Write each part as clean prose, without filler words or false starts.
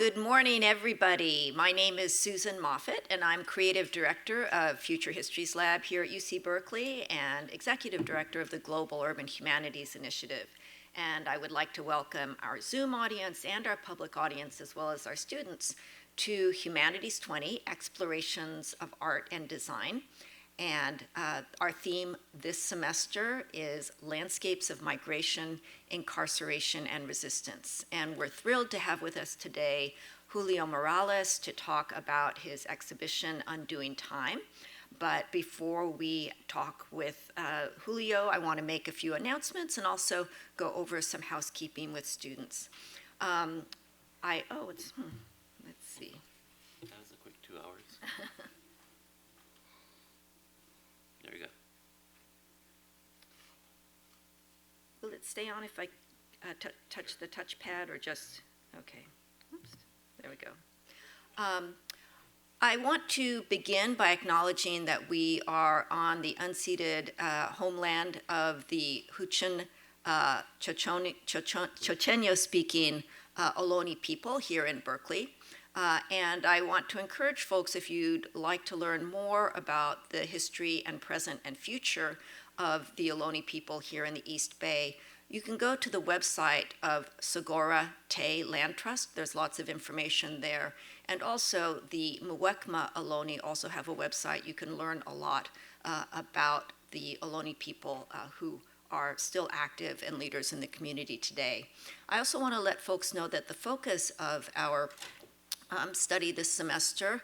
Good morning, everybody. My name is Susan Moffett, and I'm Creative Director of Future Histories Lab here at UC Berkeley and Executive Director of the Global Urban Humanities Initiative. And I would like to welcome our Zoom audience and our public audience, as well as our students, to Humanities 20, Explorations of Art and Design. And our theme this semester is Landscapes of Migration, Incarceration, and Resistance. And we're thrilled to have with us today Julio Morales to talk about his exhibition Undoing Time. But before we talk with Julio, I want to make a few announcements and also go over some housekeeping with students. Let's see. That was a quick 2 hours. There you go. Will it stay on if I touch the touchpad or just, okay. Oops, there we go. I want to begin by acknowledging that we are on the unceded homeland of the Huichin Chochenyo-speaking Ohlone people here in Berkeley. And I want to encourage folks, if you'd like to learn more about the history and present and future of the Ohlone people here in the East Bay, you can go to the website of Segura Te Land Trust. There's lots of information there. And also the Muwekma Ohlone also have a website. You can learn a lot about the Ohlone people who are still active and leaders in the community today. I also want to let folks know that the focus of our study this semester,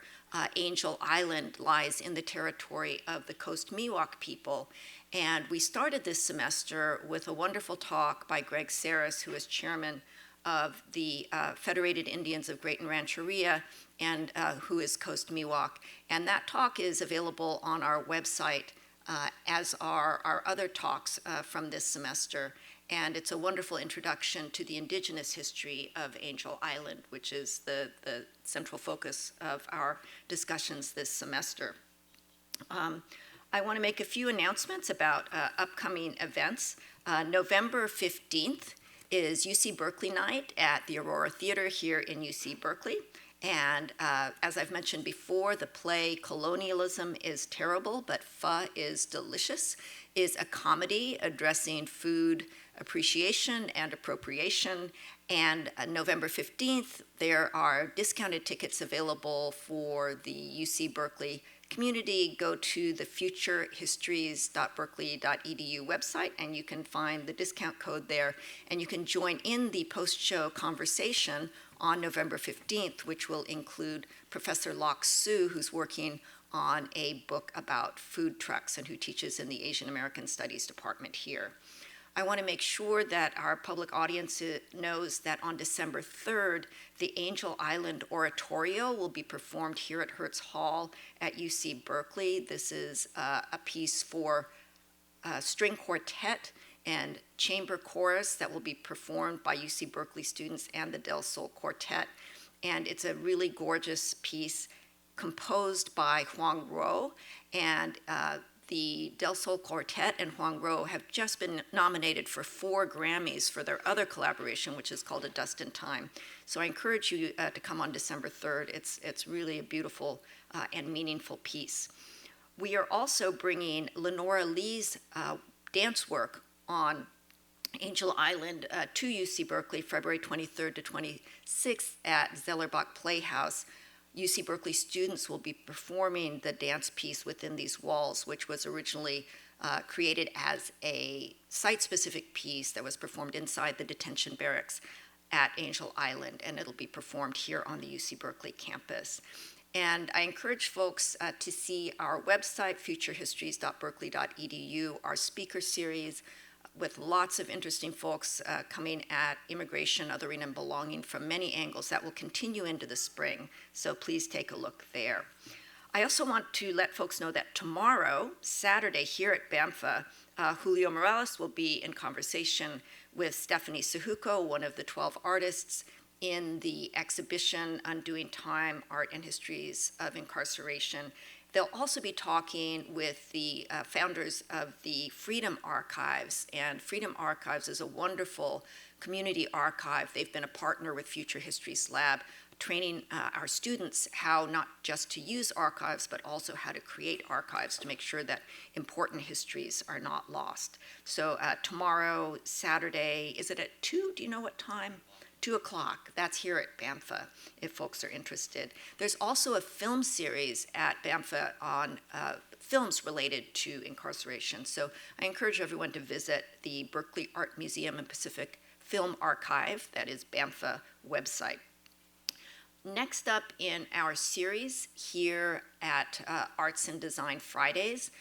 Angel Island, lies in the territory of the Coast Miwok people. And we started this semester with a wonderful talk by Greg Saris, who is chairman of the Federated Indians of Great and Rancheria, and who is Coast Miwok. And that talk is available on our website, as are our other talks from this semester. And it's a wonderful introduction to the indigenous history of Angel Island, which is the central focus of our discussions this semester. I want to make a few announcements about upcoming events. November 15th is UC Berkeley Night at the Osher Theater here in UC Berkeley. And as I've mentioned before, the play Colonialism is Terrible, but Pho is Delicious is a comedy addressing food appreciation and appropriation. And November 15th, there are discounted tickets available for the UC Berkeley community. Go to the futurehistories.berkeley.edu website, and you can find the discount code there. And you can join in the post-show conversation on November 15th, which will include Professor Lok Su, who's working on a book about food trucks and who teaches in the Asian American Studies department here. I want to make sure that our public audience knows that on December 3rd, the Angel Island Oratorio will be performed here at Hertz Hall at UC Berkeley. This is a piece for string quartet and chamber chorus that will be performed by UC Berkeley students and the Del Sol Quartet. And it's a really gorgeous piece composed by Huang Rohd, and the Del Sol Quartet and Huang Rohd have just been nominated for 4 Grammys for their other collaboration, which is called A Dust in Time. So I encourage you to come on December 3rd. It's really a beautiful and meaningful piece. We are also bringing Lenora Lee's dance work on Angel Island to UC Berkeley, February 23rd to 26th at Zellerbach Playhouse. UC Berkeley students will be performing the dance piece within these walls, which was originally created as a site-specific piece that was performed inside the detention barracks at Angel Island, and it'll be performed here on the UC Berkeley campus. And I encourage folks to see our website, futurehistories.berkeley.edu, our speaker series, with lots of interesting folks coming at immigration, othering, and belonging from many angles. That will continue into the spring, so please take a look there. I also want to let folks know that tomorrow, Saturday, here at BAMPFA, Julio Morales will be in conversation with Stephanie Syjuco, one of the 12 artists in the exhibition Undoing Time, Art and Histories of Incarceration. They'll also be talking with the founders of the Freedom Archives, and Freedom Archives is a wonderful community archive. They've been a partner with Future Histories Lab, training our students how not just to use archives, but also how to create archives to make sure that important histories are not lost. So tomorrow, Saturday, is it at 2? Do you know what time? 2 o'clock. That's here at BAMPFA, if folks are interested. There's also a film series at BAMPFA on films related to incarceration. So I encourage everyone to visit the Berkeley Art Museum and Pacific Film Archive, that is BAMPFA website. Next up in our series here at Arts and Design Fridays,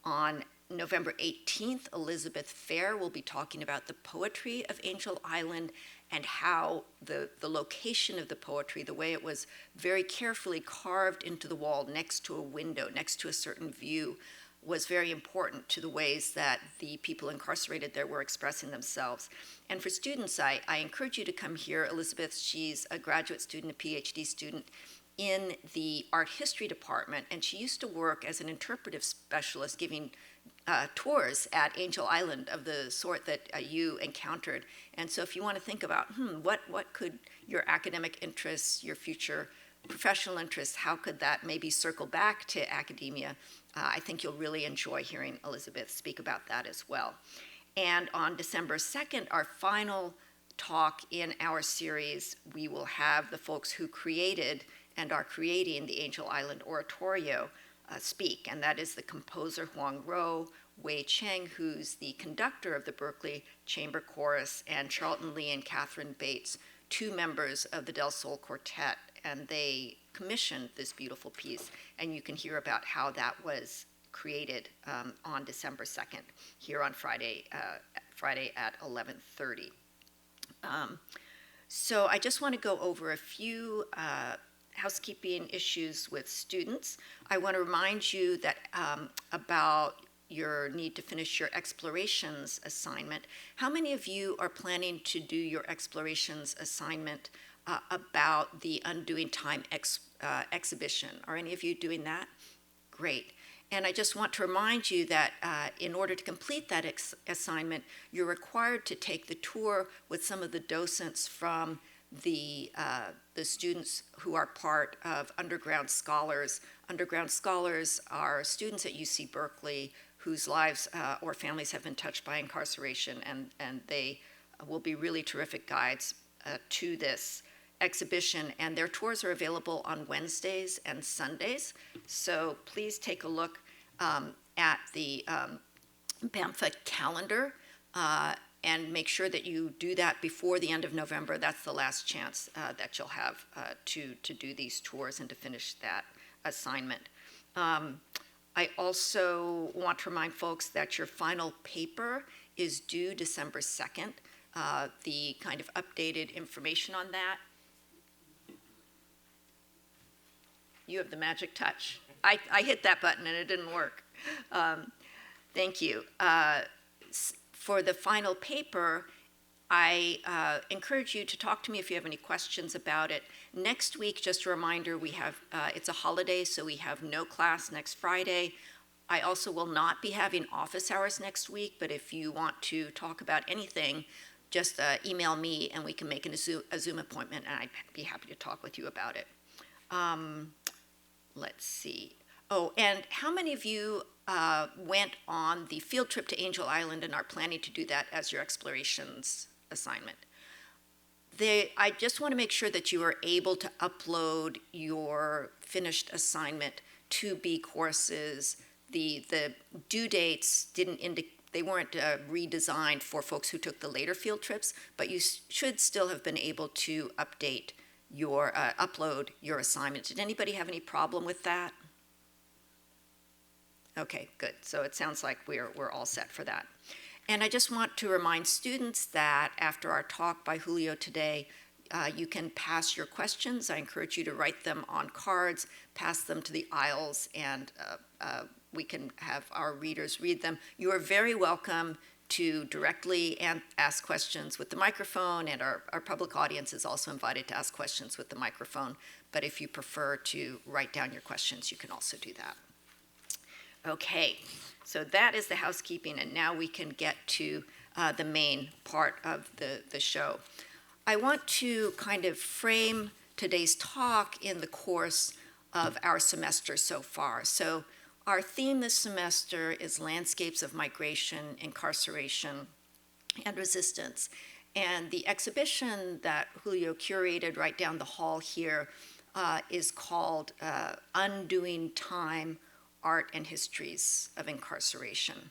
on November 18th, Elizabeth Fair will be talking about the poetry of Angel Island and how the location of the poetry, the way it was very carefully carved into the wall next to a window, next to a certain view, was very important to the ways that the people incarcerated there were expressing themselves. And for students, I encourage you to come here. Elizabeth, she's a graduate student, a PhD student in the art history department, and she used to work as an interpretive specialist giving tours at Angel Island of the sort that you encountered. And so if you want to think about, what could your academic interests, your future professional interests, how could that maybe circle back to academia? I think you'll really enjoy hearing Elizabeth speak about that as well. And on December 2nd, our final talk in our series, we will have the folks who created and are creating the Angel Island Oratorio speak, and that is the composer Huang Ro, Wei Cheng, who's the conductor of the Berkeley Chamber Chorus, and Charlton Lee and Catherine Bates, 2 members of the Del Sol Quartet, and they commissioned this beautiful piece, and you can hear about how that was created on December 2nd, here on Friday at 11:30. So I just want to go over a few housekeeping issues with students. I want to remind you that about your need to finish your explorations assignment. How many of you are planning to do your explorations assignment about the Undoing Time exhibition? Are any of you doing that? Great. And I just want to remind you that in order to complete that assignment, you're required to take the tour with some of the docents from the students who are part of Underground Scholars. Underground Scholars are students at UC Berkeley whose lives or families have been touched by incarceration, and they will be really terrific guides to this exhibition. And their tours are available on Wednesdays and Sundays. So please take a look at the BAMPFA calendar and make sure that you do that before the end of November. That's the last chance that you'll have to do these tours and to finish that assignment. I also want to remind folks that your final paper is due December 2nd. The kind of updated information on that. You have the magic touch. I hit that button and it didn't work. Thank you. For the final paper, I encourage you to talk to me if you have any questions about it. Next week, just a reminder, we have, it's a holiday, so we have no class next Friday. I also will not be having office hours next week, but if you want to talk about anything, just email me and we can make a Zoom appointment, and I'd be happy to talk with you about it. Let's see. Oh, and how many of you went on the field trip to Angel Island and are planning to do that as your explorations assignment? I just want to make sure that you are able to upload your finished assignment to B courses. The due dates didn't indicate, they weren't redesigned for folks who took the later field trips, but you should still have been able to update your, upload your assignment. Did anybody have any problem with that? Okay, good. So it sounds like we're all set for that. And I just want to remind students that after our talk by Julio today, you can pass your questions. I encourage you to write them on cards, pass them to the aisles, and we can have our readers read them. You are very welcome to directly ask questions with the microphone, and our public audience is also invited to ask questions with the microphone. But if you prefer to write down your questions, you can also do that. Okay, so that is the housekeeping, and now we can get to the main part of the show. I want to kind of frame today's talk in the course of our semester so far. So our theme this semester is landscapes of migration, incarceration, and resistance. And the exhibition that Julio curated right down the hall here is called Undoing Time, Art and Histories of Incarceration.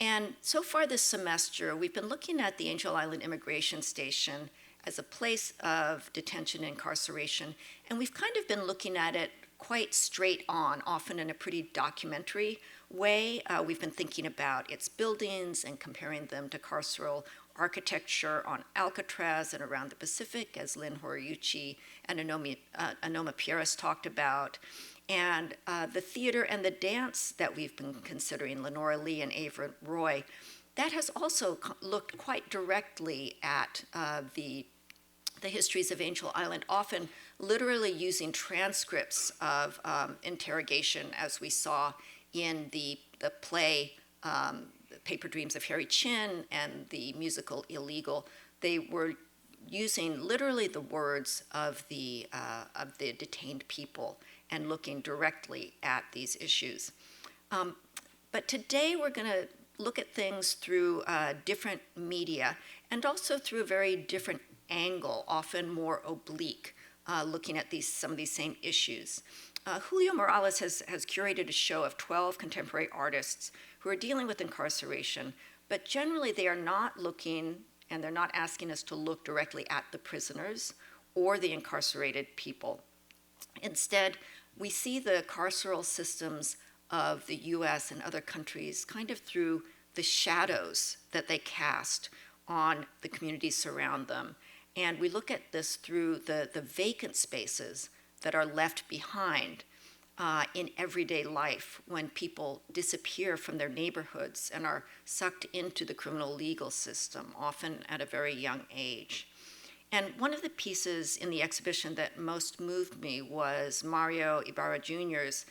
And so far this semester, we've been looking at the Angel Island Immigration Station as a place of detention and incarceration, and we've kind of been looking at it quite straight on, often in a pretty documentary way. We've been thinking about its buildings and comparing them to carceral architecture on Alcatraz and around the Pacific, as Lynn Horiuchi and Anoma Pieris talked about. And the theater and the dance that we've been considering, Lenora Lee and Ava Roy, that has also looked quite directly at the histories of Angel Island, often literally using transcripts of interrogation, as we saw in the play Paper Dreams of Harry Chin and the musical Illegal. They were using literally the words of the detained people and looking directly at these issues. But today we're going to look at things through different media and also through a very different angle, often more oblique, looking at some of these same issues. Julio Morales has curated a show of 12 contemporary artists who are dealing with incarceration, but generally they are not looking, and they're not asking us to look directly at the prisoners or the incarcerated people. Instead, we see the carceral systems of the US and other countries kind of through the shadows that they cast on the communities surround them. And we look at this through the vacant spaces that are left behind in everyday life when people disappear from their neighborhoods and are sucked into the criminal legal system, often at a very young age. And one of the pieces in the exhibition that most moved me was Mario Ybarra Jr.'s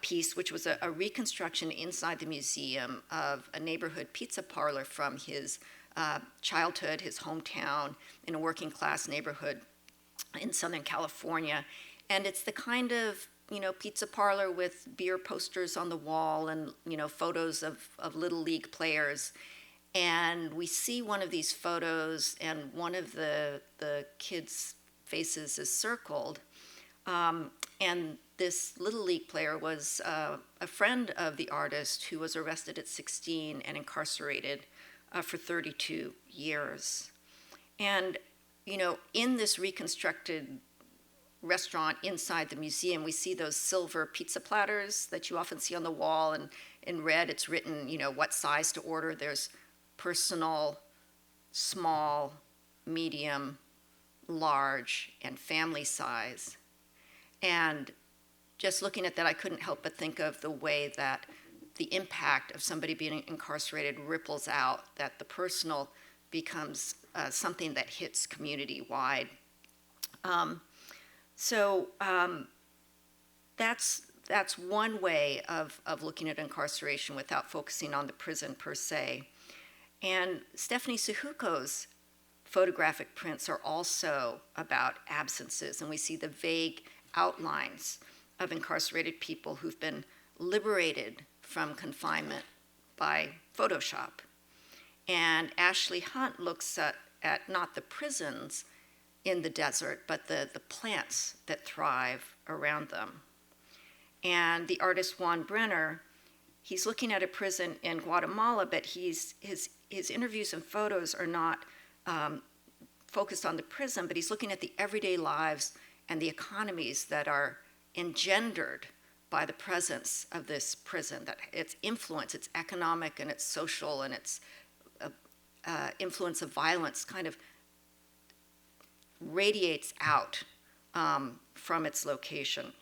piece, which was a reconstruction inside the museum of a neighborhood pizza parlor from his childhood, his hometown, in a working class neighborhood in Southern California. And it's the kind of, pizza parlor with beer posters on the wall and, photos of Little League players. And we see one of these photos, and one of the kids' faces is circled. And this Little League player was a friend of the artist who was arrested at 16 and incarcerated for 32 years. And, in this reconstructed restaurant inside the museum, we see those silver pizza platters that you often see on the wall, and in red it's written, what size to order. There's personal, small, medium, large, and family size. And just looking at that, I couldn't help but think of the way that the impact of somebody being incarcerated ripples out, that the personal becomes something that hits community-wide. So that's one way of looking at incarceration without focusing on the prison per se. And Stephanie Syjuco's photographic prints are also about absences, and we see the vague outlines of incarcerated people who've been liberated from confinement by Photoshop. And Ashley Hunt looks at not the prisons in the desert, but the plants that thrive around them. And the artist Juan Brener, he's looking at a prison in Guatemala, but his interviews and photos are not focused on the prison, but he's looking at the everyday lives and the economies that are engendered by the presence of this prison, that its influence, its economic and its social and its influence of violence kind of radiates out from its location.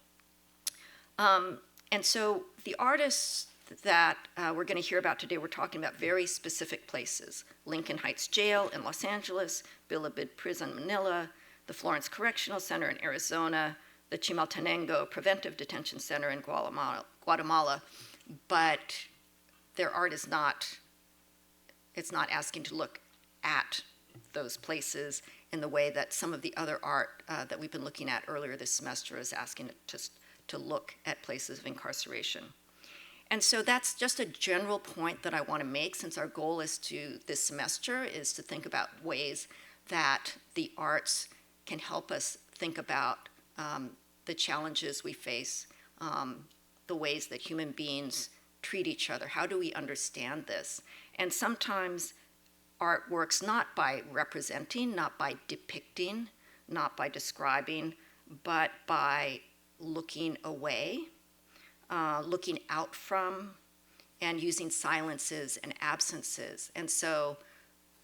And so the artists that we're going to hear about today, we're talking about very specific places: Lincoln Heights Jail in Los Angeles, Bilibid Prison, Manila, the Florence Correctional Center in Arizona, the Chimaltenango Preventive Detention Center in Guatemala. but their art is not, it's not asking to look at those places in the way that some of the other art that we've been looking at earlier this semester is asking it to look at places of incarceration. And so that's just a general point that I want to make, since our goal is to, this semester, is to think about ways that the arts can help us think about the challenges we face, the ways that human beings treat each other. How do we understand this? And sometimes art works not by representing, not by depicting, not by describing, but by looking away, looking out from, and using silences and absences. And so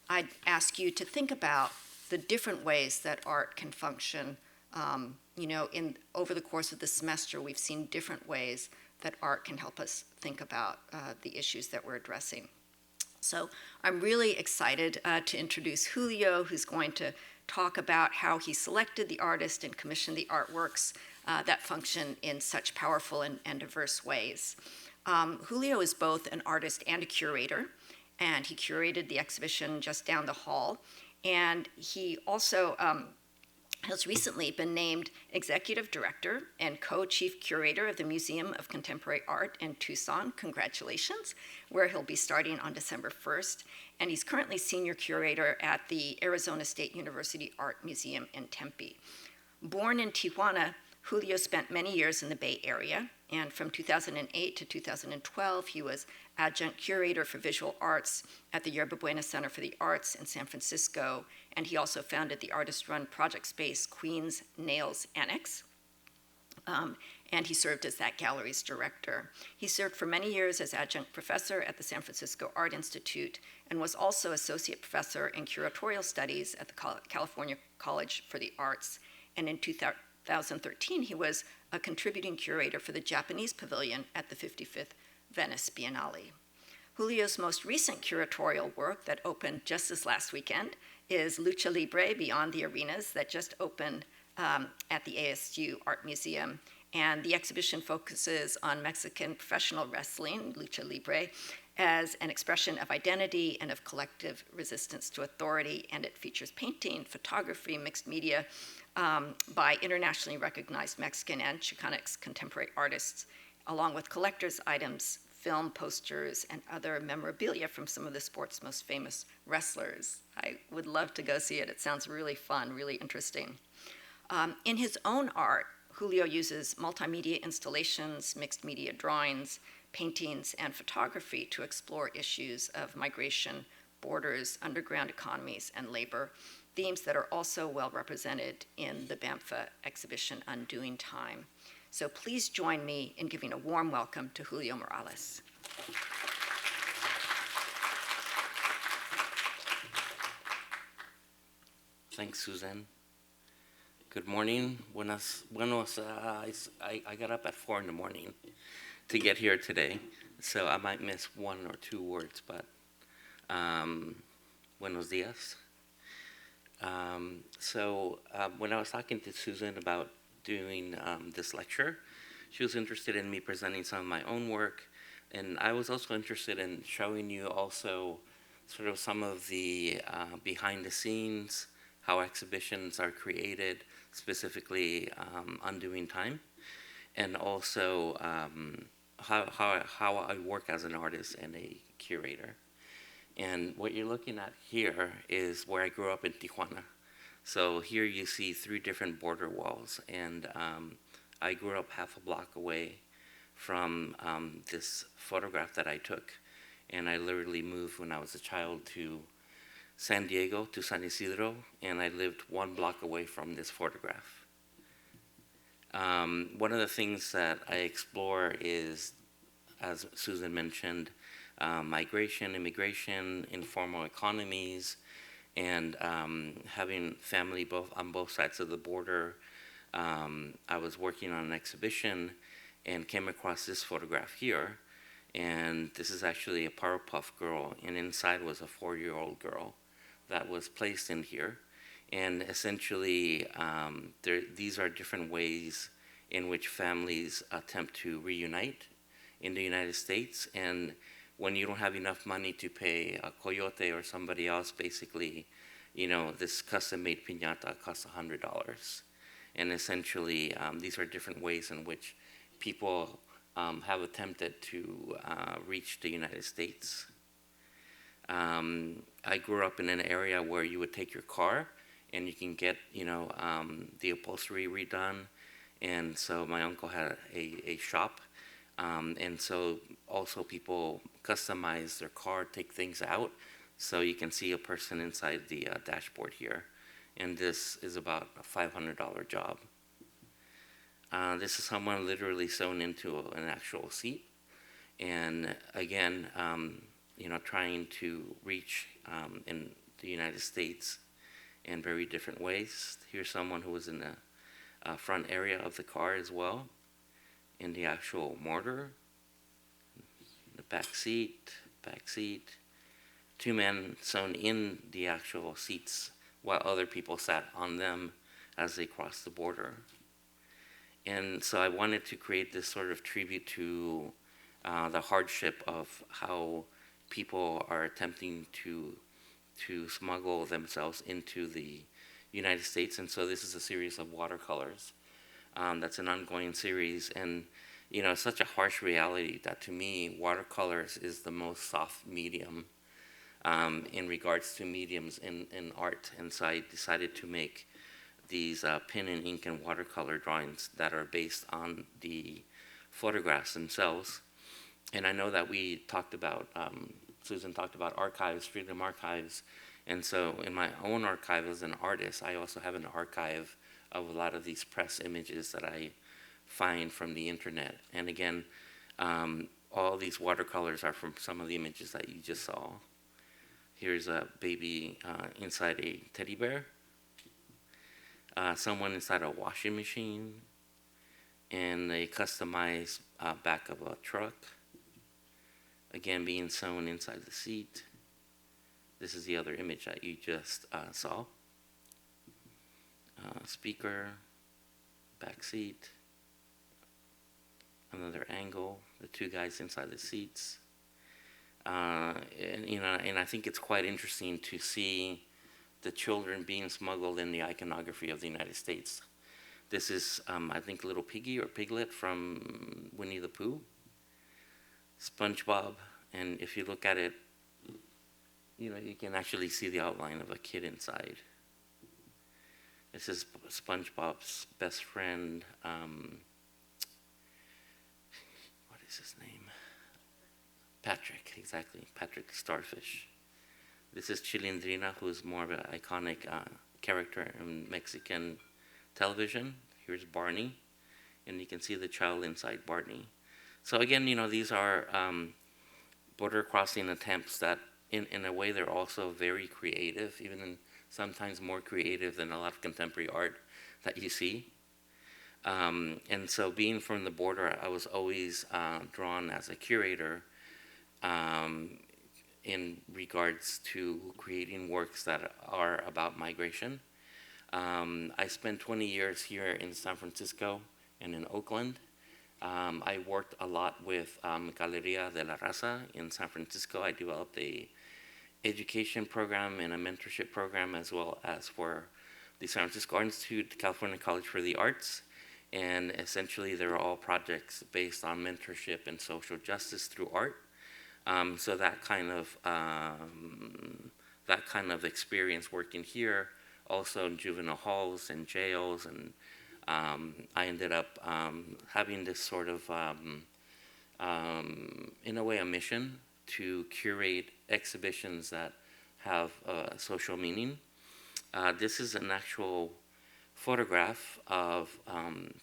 I'd ask you to think about the different ways that art can function. Over the course of the semester, we've seen different ways that art can help us think about the issues that we're addressing. So I'm really excited to introduce Julio, who's going to talk about how he selected the artist and commissioned the artworks that function in such powerful and diverse ways. Julio is both an artist and a curator, and he curated the exhibition just down the hall. And he also has recently been named executive director and co-chief curator of the Museum of Contemporary Art in Tucson. Congratulations, where he'll be starting on December 1st. And he's currently senior curator at the Arizona State University Art Museum in Tempe. Born in Tijuana, Julio spent many years in the Bay Area, and from 2008 to 2012, he was adjunct curator for visual arts at the Yerba Buena Center for the Arts in San Francisco, and he also founded the artist-run project space Queens Nails Annex, and he served as that gallery's director. He served for many years as adjunct professor at the San Francisco Art Institute and was also associate professor in curatorial studies at the California College for the Arts, and in 2013, he was a contributing curator for the Japanese Pavilion at the 55th Venice Biennale. Julio's most recent curatorial work that opened just this last weekend is Lucha Libre Beyond the Arenas, that just opened at the ASU Art Museum. And the exhibition focuses on Mexican professional wrestling, Lucha Libre, as an expression of identity and of collective resistance to authority. And it features painting, photography, mixed media, by internationally recognized Mexican and Chicanx contemporary artists, along with collector's items, film posters, and other memorabilia from some of the sport's most famous wrestlers. I would love to go see it. It sounds really fun, really interesting. In his own art, Julio uses multimedia installations, mixed media drawings, paintings, and photography to explore issues of migration, borders, underground economies, and labor, themes that are also well represented in the BAMPFA exhibition Undoing Time. So please join me in giving a warm welcome to Julio Morales. Thanks, Suzanne. Good morning. Buenos. I got up at 4 in the morning to get here today, so I might miss one or two words, but buenos dias. When I was talking to Susan about doing this lecture, she was interested in me presenting some of my own work, and I was also interested in showing you also sort of some of the behind the scenes, how exhibitions are created, specifically Undoing Time, and also how I work as an artist and a curator. And what you're looking at here is where I grew up in Tijuana. So here you see 3 different border walls, and I grew up half a block away from this photograph that I took. And I literally moved when I was a child to San Diego, to San Isidro, and I lived 1 block away from this photograph. One of the things that I explore is, as Susan mentioned, migration, immigration, informal economies, and having family on both sides of the border. I was working on an exhibition and came across this photograph here, and this is actually a Powerpuff Girl, and inside was a 4-year-old girl that was placed in here. And essentially, these are different ways in which families attempt to reunite in the United States. And when you don't have enough money to pay a coyote or somebody else, basically, this custom-made piñata costs $100. And essentially, these are different ways in which people have attempted to reach the United States. I grew up in an area where you would take your car and you can get, the upholstery redone. And so my uncle had a shop. And so also people customize their car, take things out. So you can see a person inside the dashboard here. And this is about a $500 job. This is someone literally sewn into an actual seat. And again, trying to reach in the United States in very different ways. Here's someone who was in the front area of the car as well, in the actual mortar, the back seat, two men sewn in the actual seats while other people sat on them as they crossed the border. And so I wanted to create this sort of tribute to the hardship of how people are attempting to smuggle themselves into the United States. And so this is a series of watercolors. That's an ongoing series. And, it's such a harsh reality that to me, watercolors is the most soft medium in regards to mediums in art. And so I decided to make these pen and ink and watercolor drawings that are based on the photographs themselves. And I know that we talked about, Susan talked about archives, freedom archives. And so in my own archive as an artist, I also have an archive of a lot of these press images that I find from the internet. And again, all these watercolors are from some of the images that you just saw. Here's a baby inside a teddy bear. Someone inside a washing machine. And a customized back of a truck. Again, being sewn inside the seat. This is the other image that you just saw. Speaker, back seat, another angle, the two guys inside the seats. And I think it's quite interesting to see the children being smuggled in the iconography of the United States. This is, I think, Little Piggy or Piglet from Winnie the Pooh. SpongeBob, and if you look at it, you can actually see the outline of a kid inside. This is SpongeBob's best friend. What is his name? Patrick, exactly. Patrick the Starfish. This is Chilindrina, who is more of an iconic character in Mexican television. Here's Barney, and you can see the child inside Barney. So again, these are border crossing attempts that, in a way, they're also very creative, even sometimes more creative than a lot of contemporary art that you see. And so being from the border, I was always drawn as a curator in regards to creating works that are about migration. I spent 20 years here in San Francisco and in Oakland. I worked a lot with Galeria de la Raza in San Francisco. I developed a education program and a mentorship program, as well as for the San Francisco Art Institute, the California College for the Arts. And essentially, they're all projects based on mentorship and social justice through art. So that kind of experience working here, also in juvenile halls and jails, and I ended up having this sort of, in a way, a mission to curate exhibitions that have social meaning. This is an actual photograph of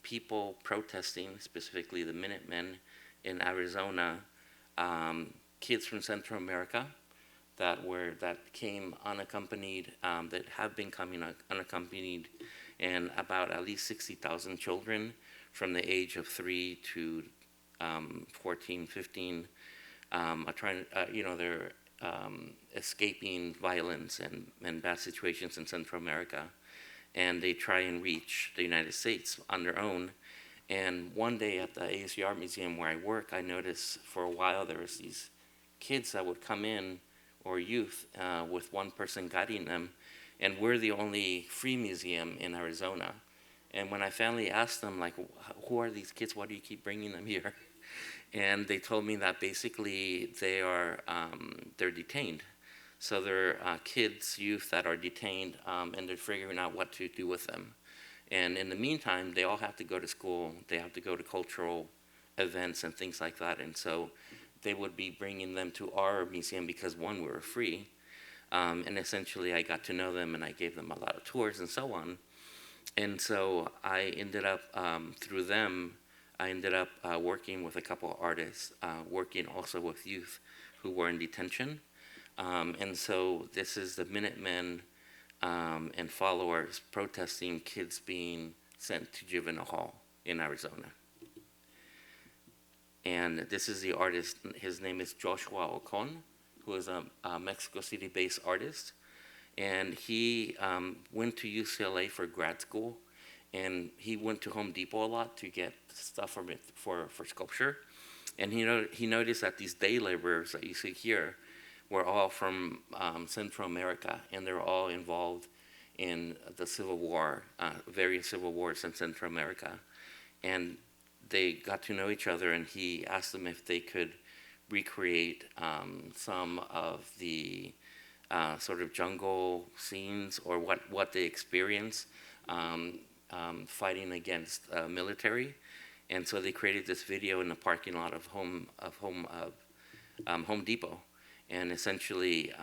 people protesting, specifically the Minutemen in Arizona, kids from Central America that came unaccompanied, that have been coming unaccompanied, and about at least 60,000 children from the age of 3 to 14, 15 are trying, they're escaping violence and bad situations in Central America, and they try and reach the United States on their own. And one day at the ASU Museum where I work, I noticed for a while there was these kids that would come in, or youth, with one person guiding them, and we're the only free museum in Arizona. And when I finally asked them, like, who are these kids? Why do you keep bringing them here? And they told me that basically they're detained. So they're kids, youth that are detained, and they're figuring out what to do with them. And in the meantime, they all have to go to school. They have to go to cultural events and things like that. And so they would be bringing them to our museum because, one, we were free. And essentially, I got to know them, and I gave them a lot of tours and so on. And so I ended up, through them, I ended up working with a couple of artists, working also with youth who were in detention. And so this is the Minutemen and followers protesting kids being sent to juvenile hall in Arizona. And this is the artist. His name is Joshua Ocon, who is a Mexico City-based artist. And he went to UCLA for grad school, and he went to Home Depot a lot to get stuff for sculpture. And he noticed that these day laborers that you see here were all from Central America, and they're all involved in the Civil War, various civil wars in Central America. And they got to know each other, and he asked them if they could recreate some of the sort of jungle scenes, or what they experienced fighting against military. And so they created this video in the parking lot of Home Depot. And essentially,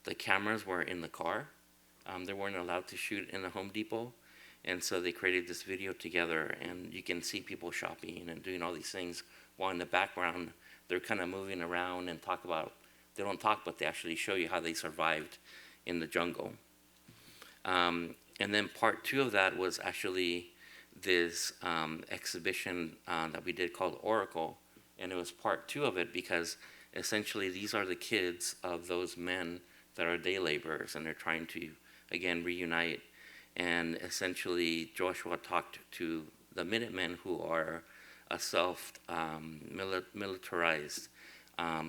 the cameras were in the car. They weren't allowed to shoot in the Home Depot. And so they created this video together, and you can see people shopping and doing all these things, while in the background, they're kind of moving around and they don't talk, but they actually show you how they survived in the jungle. And then part 2 of that was actually this exhibition that we did called Oracle. And it was part 2 of it because essentially these are the kids of those men that are day laborers, and they're trying to, again, reunite. And essentially Joshua talked to the Minutemen, who are a militarized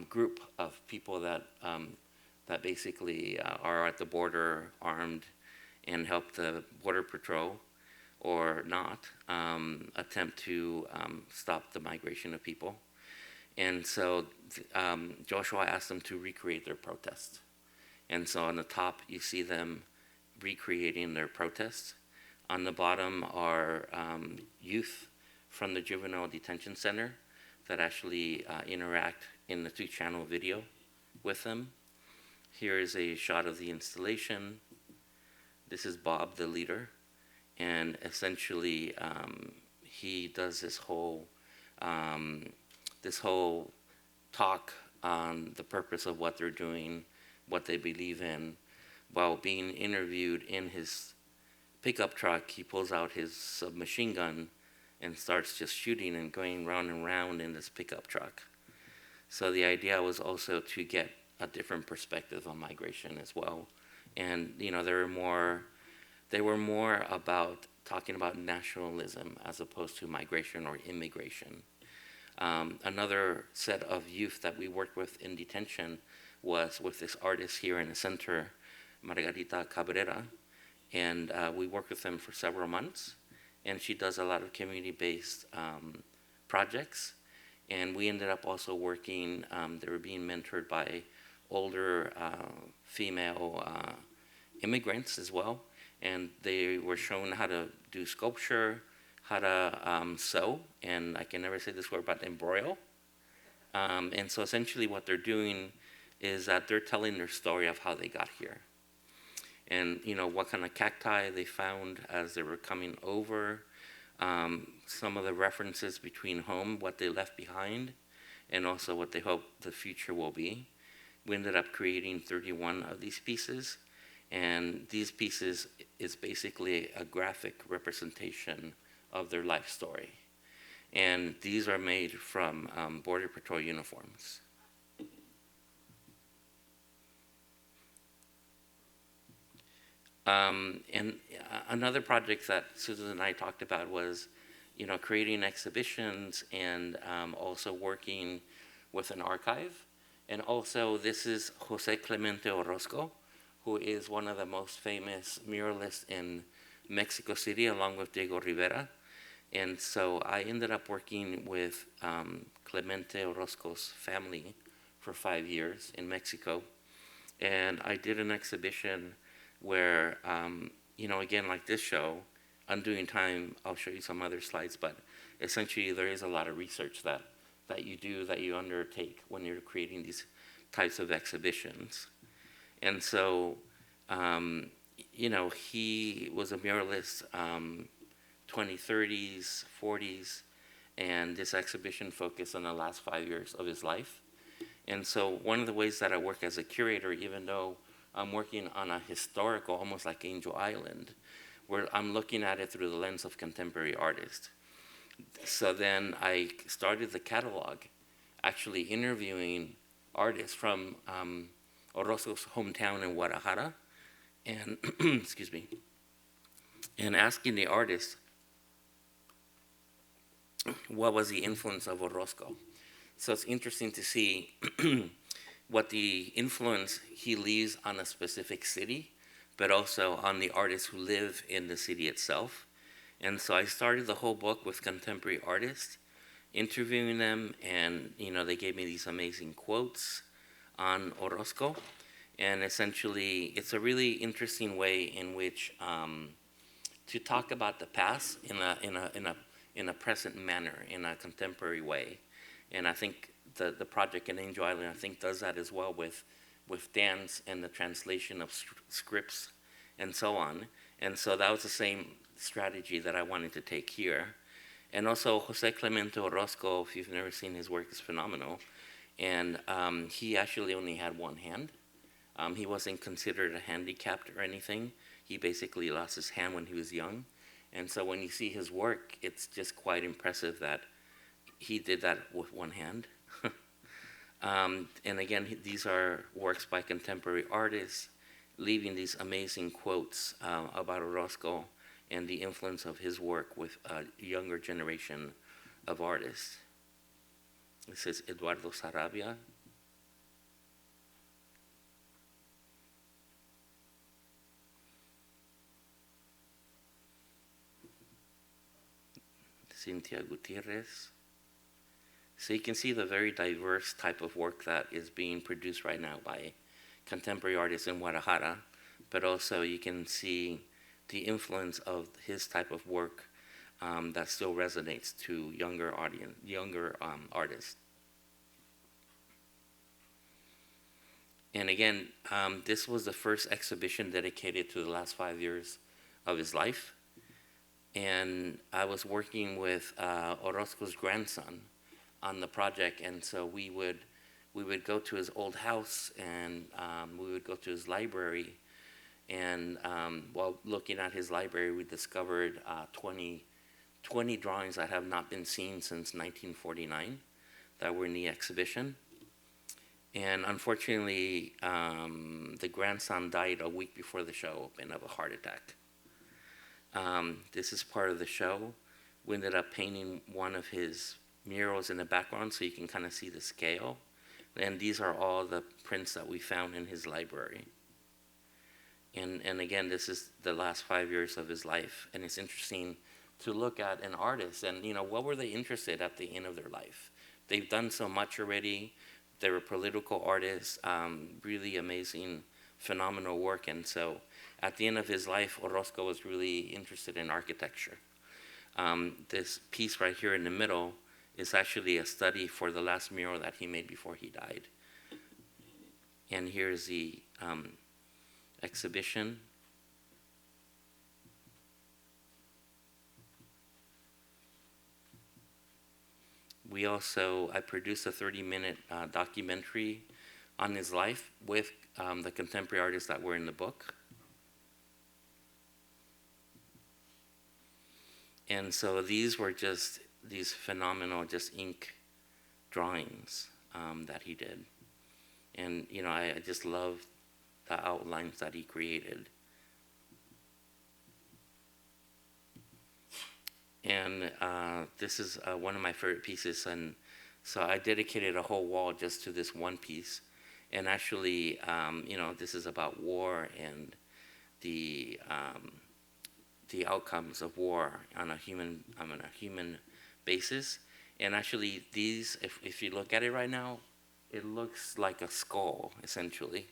group of people that basically are at the border armed and help the border patrol, or not, attempt to stop the migration of people. And so Joshua asked them to recreate their protest. And so on the top, you see them recreating their protest. On the bottom are youth from the Juvenile Detention Center that actually interact in the 2-channel video with them. Here is a shot of the installation. This is Bob, the leader. And essentially, he does this whole talk on the purpose of what they're doing, what they believe in. While being interviewed in his pickup truck, he pulls out his submachine gun and starts just shooting and going round and round in this pickup truck. So the idea was also to get a different perspective on migration as well. And they were more about talking about nationalism as opposed to migration or immigration. Another set of youth that we worked with in detention was with this artist here in the center, Margarita Cabrera, and we worked with them for several months, and she does a lot of community-based projects, and we ended up also working, they were being mentored by older female immigrants as well, and they were shown how to do sculpture, how to sew, and I can never say this word, but embroil. And so essentially what they're doing is that they're telling their story of how they got here. And what kind of cacti they found as they were coming over, some of the references between home, what they left behind, and also what they hope the future will be. We ended up creating 31 of these pieces, and these pieces is basically a graphic representation of their life story. And these are made from Border Patrol uniforms. And another project that Susan and I talked about was creating exhibitions and also working with an archive. And also, this is Jose Clemente Orozco, who is one of the most famous muralists in Mexico City, along with Diego Rivera. And so I ended up working with Clemente Orozco's family for 5 years in Mexico. And I did an exhibition where, again, like this show, Undoing Time, I'll show you some other slides, but essentially there is a lot of research that you undertake when you're creating these types of exhibitions. And so, he was a muralist, 2030s, 40s, and this exhibition focused on the last 5 years of his life. And so one of the ways that I work as a curator, even though I'm working on a historical, almost like Angel Island, where I'm looking at it through the lens of contemporary artists. So then I started the catalog, actually interviewing artists from Orozco's hometown in Guadalajara, and excuse me, and asking the artists what was the influence of Orozco. So it's interesting to see what the influence he leaves on a specific city, but also on the artists who live in the city itself. And so I started the whole book with contemporary artists, interviewing them, and they gave me these amazing quotes on Orozco. And essentially, it's a really interesting way in which to talk about the past in a present manner, in a contemporary way. And I think the project in Angel Island, I think, does that as well with dance and the translation of scripts and so on. And so that was the same strategy that I wanted to take here. And also, Jose Clemente Orozco, if you've never seen his work, is phenomenal. And he actually only had one hand. He wasn't considered a handicapped or anything. He basically lost his hand when he was young. And so when you see his work, it's just quite impressive that he did that with one hand. And again, these are works by contemporary artists, leaving these amazing quotes about Orozco and the influence of his work with a younger generation of artists. This is Eduardo Sarabia. Cynthia Gutierrez. So you can see the very diverse type of work that is being produced right now by contemporary artists in Guadalajara, but also you can see the influence of his type of work that still resonates to younger artists. And again, this was the first exhibition dedicated to the last 5 years of his life. And I was working with Orozco's grandson on the project, and so we would go to his old house, and we would go to his library, and while looking at his library, we discovered 20 drawings that have not been seen since 1949 that were in the exhibition. And unfortunately, the grandson died a week before the show opened of a heart attack. This is part of the show. We ended up painting one of his murals in the background so you can kind of see the scale. And these are all the prints that we found in his library. And again, this is the last 5 years of his life. And it's interesting to look at an artist and, what were they interested at the end of their life? They've done so much already. They were political artists, really amazing, phenomenal work. And so at the end of his life, Orozco was really interested in architecture. This piece right here in the middle is actually a study for the last mural that he made before he died. And here's the exhibition. I produced a 30-minute documentary on his life with the contemporary artists that were in the book. And so these were just these phenomenal, just ink drawings that he did. And, I just love the outlines that he created. and this is one of my favorite pieces, and so I dedicated a whole wall just to this one piece. And actually, this is about war and the outcomes of war on a human basis. And actually, these, if you look at it right now, it looks like a skull essentially.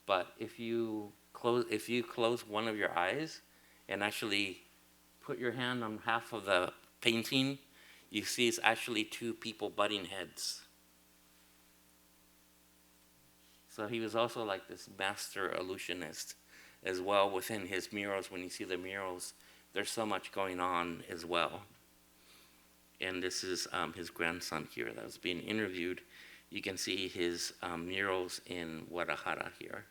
But if you close one of your eyes and actually put your hand on half of the painting, you see it's actually two people butting heads. So he was also like this master illusionist as well within his murals. When you see the murals, there's so much going on as well. And this is his grandson here that was being interviewed. You can see his murals in Guadalajara here.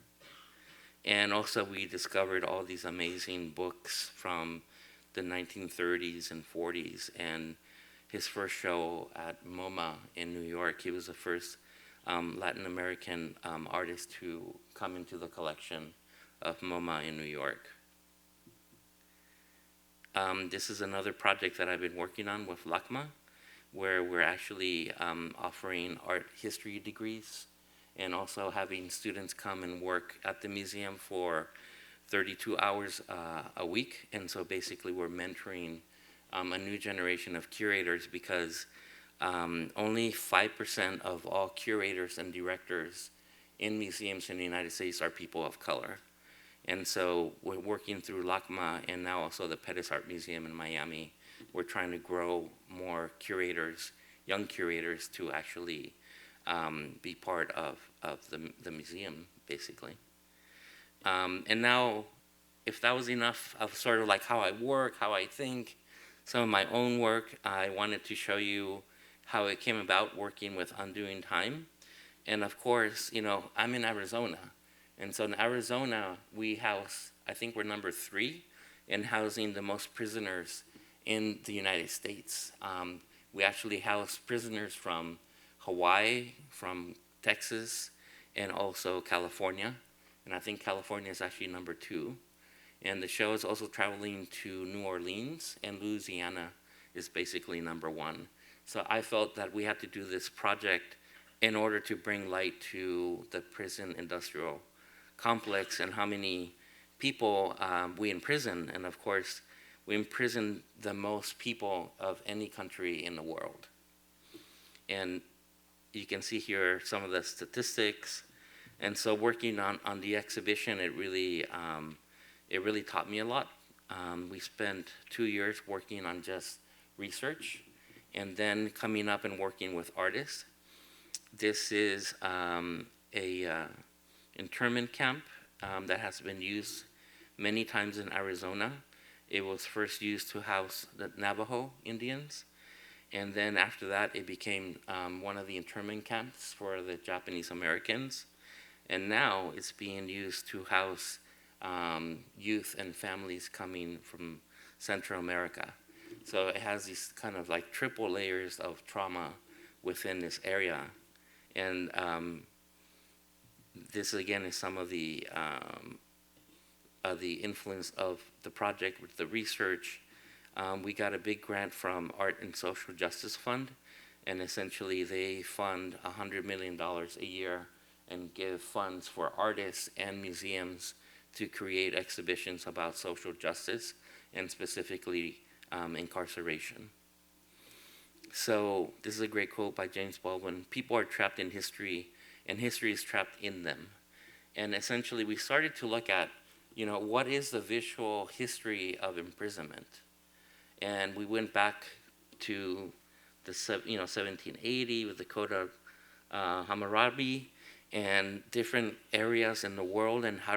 And also we discovered all these amazing books from the 1930s and 40s. And his first show at MoMA in New York, he was the first Latin American artist to come into the collection of MoMA in New York. This is another project that I've been working on with LACMA, where we're actually offering art history degrees and also having students come and work at the museum for 32 hours a week. And so basically we're mentoring a new generation of curators, because only 5% of all curators and directors in museums in the United States are people of color. And so we're working through LACMA and now also the Pettis Art Museum in Miami. We're trying to grow more curators, young curators, to actually be part of the museum, basically. And now, if that was enough of sort of like how I work, how I think, some of my own work, I wanted to show you how it came about working with Undoing Time. And of course, I'm in Arizona. And so in Arizona, we house, I think we're number 3 in housing the most prisoners in the United States. We actually house prisoners from Hawaii, from Texas, and also California. And I think California is actually number 2. And the show is also traveling to New Orleans, and Louisiana is basically number 1. So I felt that we had to do this project in order to bring light to the prison industrial complex and how many people we imprison. And of course, we imprison the most people of any country in the world. And you can see here some of the statistics. And so working on the exhibition, it really taught me a lot. We spent 2 years working on just research and then coming up and working with artists. This is a internment camp that has been used many times in Arizona. It was first used to house the Navajo Indians, and then after that it became one of the internment camps for the Japanese Americans, and now it's being used to house youth and families coming from Central America. So it has these kind of like triple layers of trauma within this area. And this again is some of the influence of the project with the research. We got a big grant from Art and Social Justice Fund, and essentially they fund $100 million a year and give funds for artists and museums to create exhibitions about social justice and specifically incarceration. So this is a great quote by James Baldwin: "People are trapped in history, and history is trapped in them." And essentially we started to look at, what is the visual history of imprisonment? And we went back to the 1780 with the Code of Hammurabi and different areas in the world, and how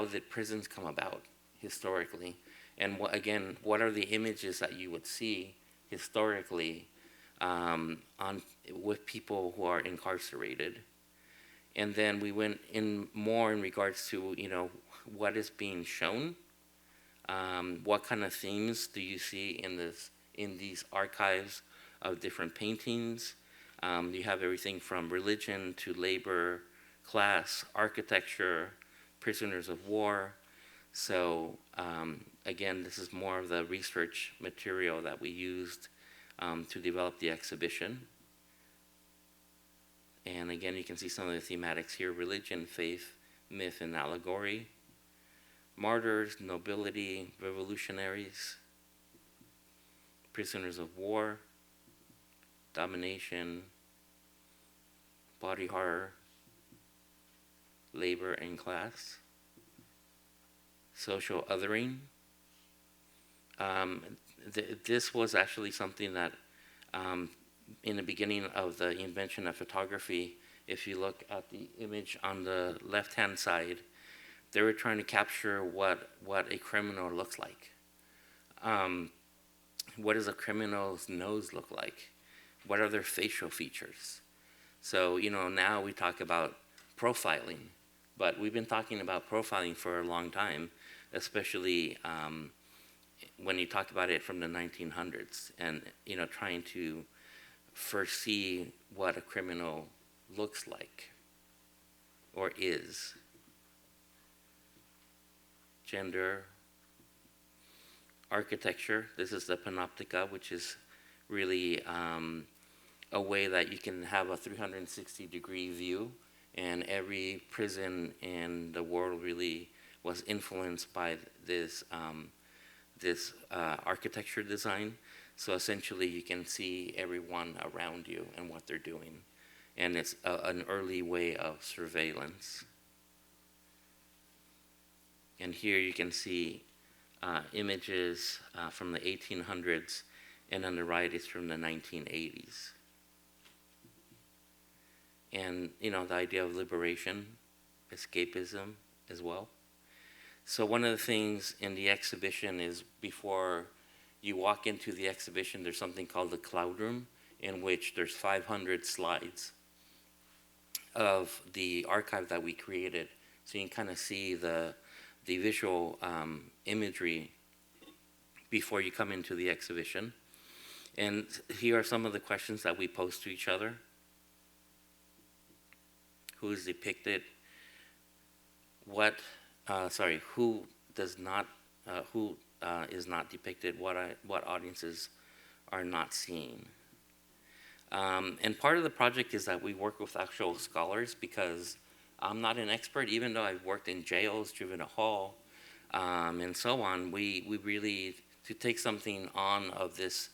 did prisons come about historically? And what are the images that you would see historically with people who are incarcerated? And then we went in more in regards to, what is being shown. What kind of themes do you see in these archives of different paintings? You have everything from religion to labor, class, architecture, prisoners of war. So again, this is more of the research material that we used to develop the exhibition. And again, you can see some of the thematics here: religion, faith, myth, and allegory, martyrs, nobility, revolutionaries, prisoners of war, domination, body horror, labor and class, social othering. This was actually something that in the beginning of the invention of photography, if you look at the image on the left-hand side, they were trying to capture what a criminal looks like. What does a criminal's nose look like? What are their facial features? So, now we talk about profiling, but we've been talking about profiling for a long time, especially when you talk about it from the 1900s and, trying to foresee what a criminal looks like or is. Gender, architecture. This is the panoptica, which is really a way that you can have a 360-degree view, and every prison in the world really was influenced by this architecture design. So essentially, you can see everyone around you and what they're doing, and it's an early way of surveillance. And here you can see images from the 1800s, and on the right is from the 1980s. And, the idea of liberation, escapism as well. So one of the things in the exhibition is, before you walk into the exhibition, there's something called the cloud room, in which there's 500 slides of the archive that we created. So you can kind of see the visual imagery before you come into the exhibition. And here are some of the questions that we pose to each other. Who is depicted? Who does not? Who is not depicted? What audiences are not seeing? And part of the project is that we work with actual scholars, because I'm not an expert, even though I've worked in jails, juvenile hall, and so on. We really, to take something on of this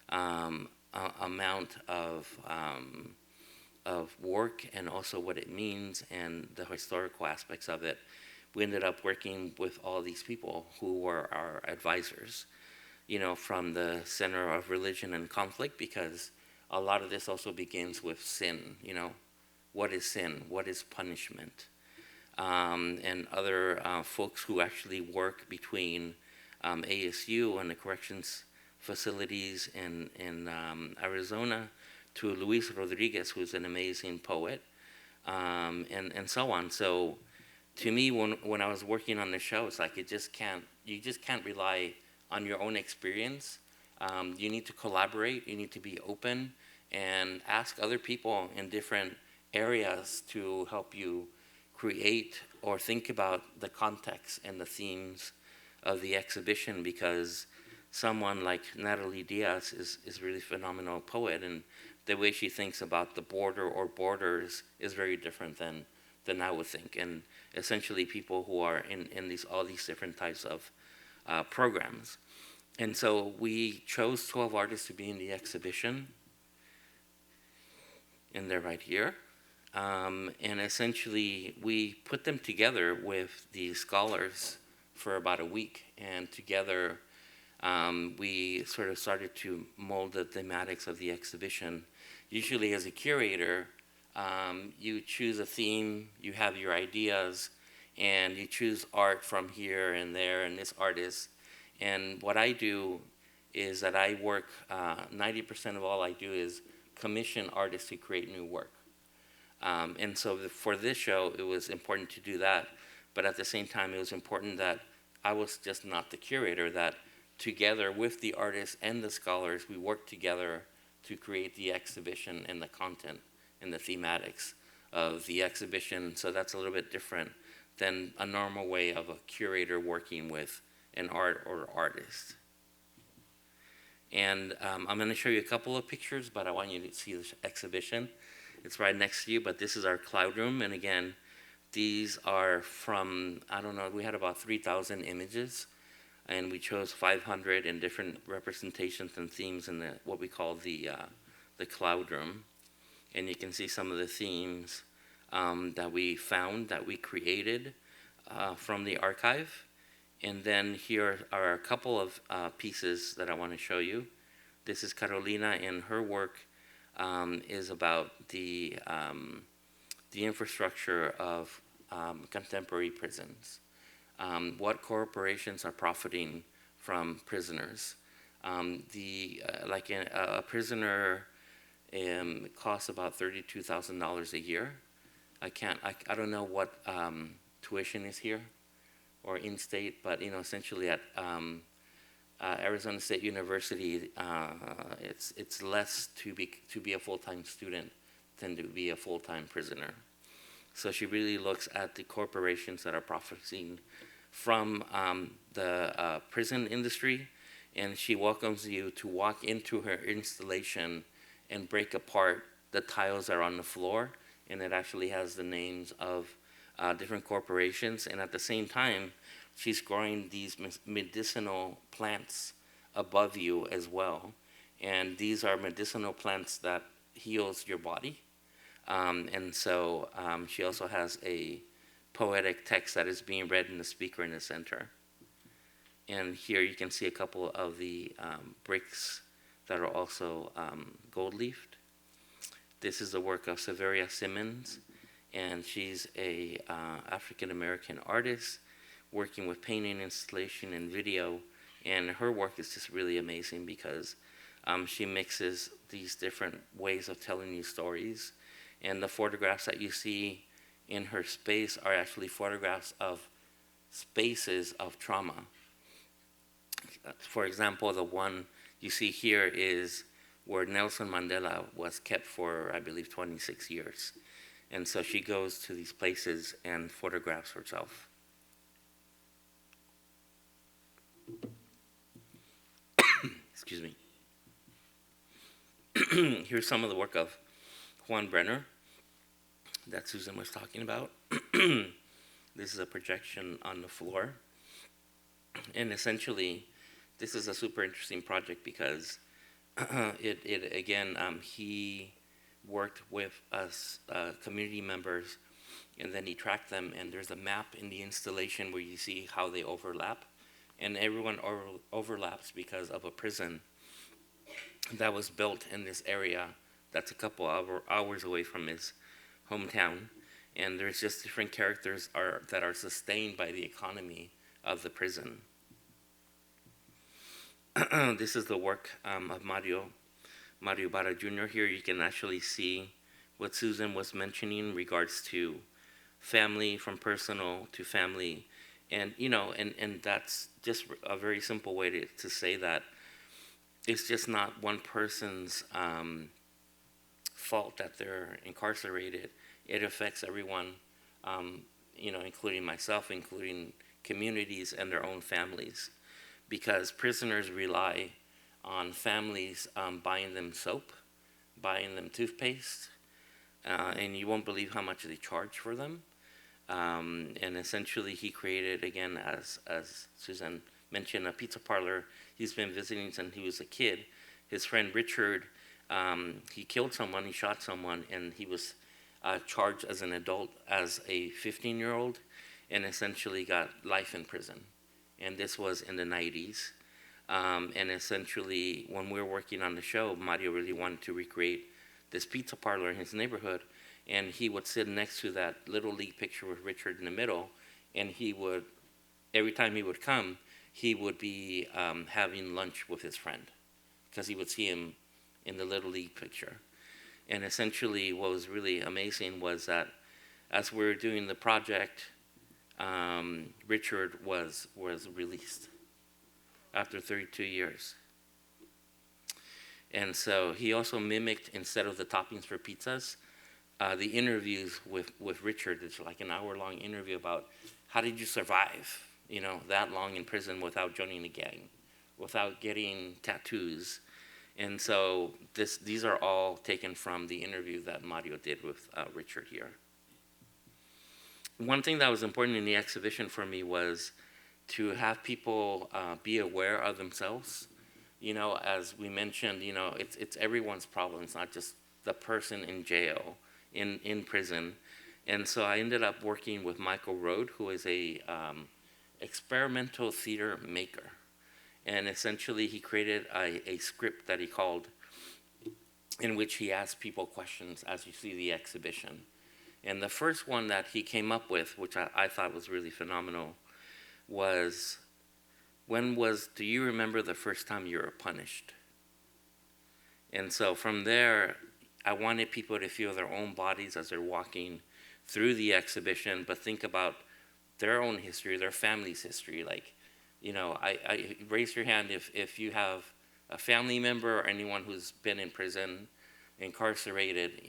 amount of work, and also what it means and the historical aspects of it, we ended up working with all these people who were our advisors, from the Center of Religion and Conflict, because a lot of this also begins with sin. What is sin? What is punishment? And other folks who actually work between ASU and the corrections facilities in Arizona, to Luis Rodriguez, who's an amazing poet, and so on. So to me, when I was working on the show, it's like you just can't rely on your own experience. You need to collaborate, you need to be open, and ask other people in different areas to help you create or think about the context and the themes of the exhibition, because someone like Natalie Diaz is really phenomenal poet, and the way she thinks about the border or borders is very different than I would think. And essentially people who are in all these different types of programs. And so we chose 12 artists to be in the exhibition, and they're right here. And essentially we put them together with the scholars for about a week, and together we sort of started to mold the thematics of the exhibition. Usually as a curator, you choose a theme, you have your ideas, and you choose art from here and there and this artist. And what I do is that I work, 90% of all I do is commission artists to create new work. And so for this show, it was important to do that. But at the same time, it was important that I was just not the curator, that together with the artists and the scholars, we worked together to create the exhibition and the content and the thematics of the exhibition. So that's a little bit different than a normal way of a curator working with an art or artist. And I'm going to show you a couple of pictures, but I want you to see this exhibition. It's right next to you, but this is our cloud room. And again, these are from, I don't know, we had about 3,000 images, and we chose 500 in different representations and themes in what we call the cloud room. And you can see some of the themes that we found, that we created from the archive. And then here are a couple of pieces that I want to show you. This is Carolina, and her work is about the infrastructure of contemporary prisons. What corporations are profiting from prisoners? A prisoner costs about $32,000 a year. I don't know what tuition is here or in-state, but essentially at Arizona State University, it's less to be a full-time student than to be a full-time prisoner. So she really looks at the corporations that are profiting from the prison industry, and she welcomes you to walk into her installation and break apart the tiles that are on the floor, and it actually has the names of different corporations. And at the same time, she's growing these medicinal plants above you as well. And these are medicinal plants that heals your body. And so she also has a poetic text that is being read in the speaker in the center. And here you can see a couple of the bricks that are also gold-leafed. This is the work of Xaviera Simmons, and she's a African-American artist working with painting, installation, and video. And her work is just really amazing because she mixes these different ways of telling you stories. And the photographs that you see in her space are actually photographs of spaces of trauma. For example, the one you see here is where Nelson Mandela was kept for, I believe, 26 years. And so she goes to these places and photographs herself. Excuse me. Here's some of the work of Juan Brener that Susan was talking about. This is a projection on the floor. And essentially, this is a super interesting project because he worked with us community members, and then he tracked them, and there's a map in the installation where you see how they overlap, and everyone overlaps because of a prison that was built in this area that's a couple hours away from his hometown. And there's just different characters that are sustained by the economy of the prison. This is the work of Mario Ybarra Jr. Here you can actually see what Susan was mentioning in regards to family, from personal to family. And, and that's just a very simple way to say that it's just not one person's fault that they're incarcerated. It affects everyone, including myself, including communities and their own families, because prisoners rely on families buying them soap, buying them toothpaste, and you won't believe how much they charge for them. And essentially he created, again, as Susan mentioned, a pizza parlor he's been visiting since he was a kid. His friend Richard, he killed someone, he shot someone, and he was charged as an adult as a 15-year-old and essentially got life in prison. And this was in the 90s. And essentially, when we were working on the show, Mario really wanted to recreate this pizza parlor in his neighborhood. And he would sit next to that Little League picture with Richard in the middle. And he would, every time he would come, he would be having lunch with his friend, because he would see him in the Little League picture. And essentially, what was really amazing was that as we were doing the project, Richard was released after 32 years. And so he also mimicked, instead of the toppings for pizzas, the interviews with Richard. It's like an hour-long interview about how did you survive, that long in prison without joining a gang, without getting tattoos. And so these are all taken from the interview that Mario did with Richard here. One thing that was important in the exhibition for me was to have people be aware of themselves. As we mentioned, it's everyone's problem. It's not just the person in jail, in prison. And so I ended up working with Michael Rohd, who is a experimental theater maker. And essentially he created a script that he called, in which he asked people questions as you see the exhibition. And the first one that he came up with, which I thought was really phenomenal, was, do you remember the first time you were punished? And so from there, I wanted people to feel their own bodies as they're walking through the exhibition, but think about their own history, their family's history. Like, I raise your hand if you have a family member or anyone who's been in prison, incarcerated.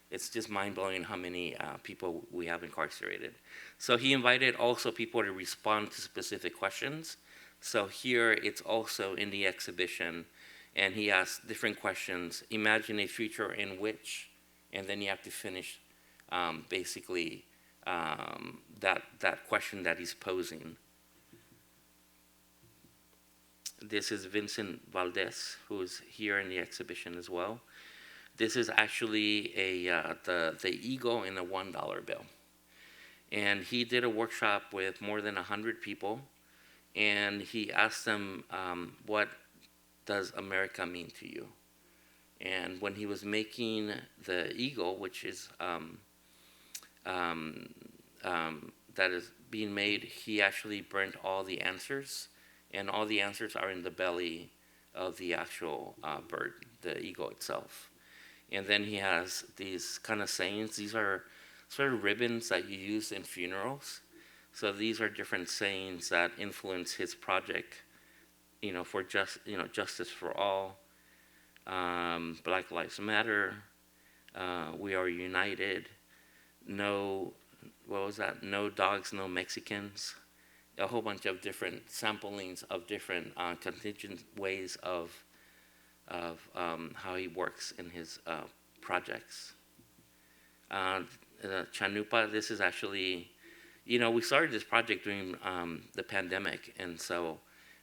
It's just mind-blowing how many people we have incarcerated. So he invited also people to respond to specific questions. So here it's also in the exhibition, and he asked different questions. Imagine a future in which, and then you have to finish basically that question that he's posing. This is Vincent Valdez, who is here in the exhibition as well. This is actually the eagle in a $1 bill. And he did a workshop with more than 100 people, and he asked them, what does America mean to you? And when he was making the eagle, which is that is being made, he actually burnt all the answers, and all the answers are in the belly of the actual bird, the eagle itself. And then he has these kind of sayings. These are sort of ribbons that you use in funerals. So these are different sayings that influence his project, for justice for all, Black Lives Matter, we are united, no dogs, no Mexicans, a whole bunch of different samplings of different contingent ways of how he works in his projects. Cannupa, this is actually, we started this project during the pandemic, and so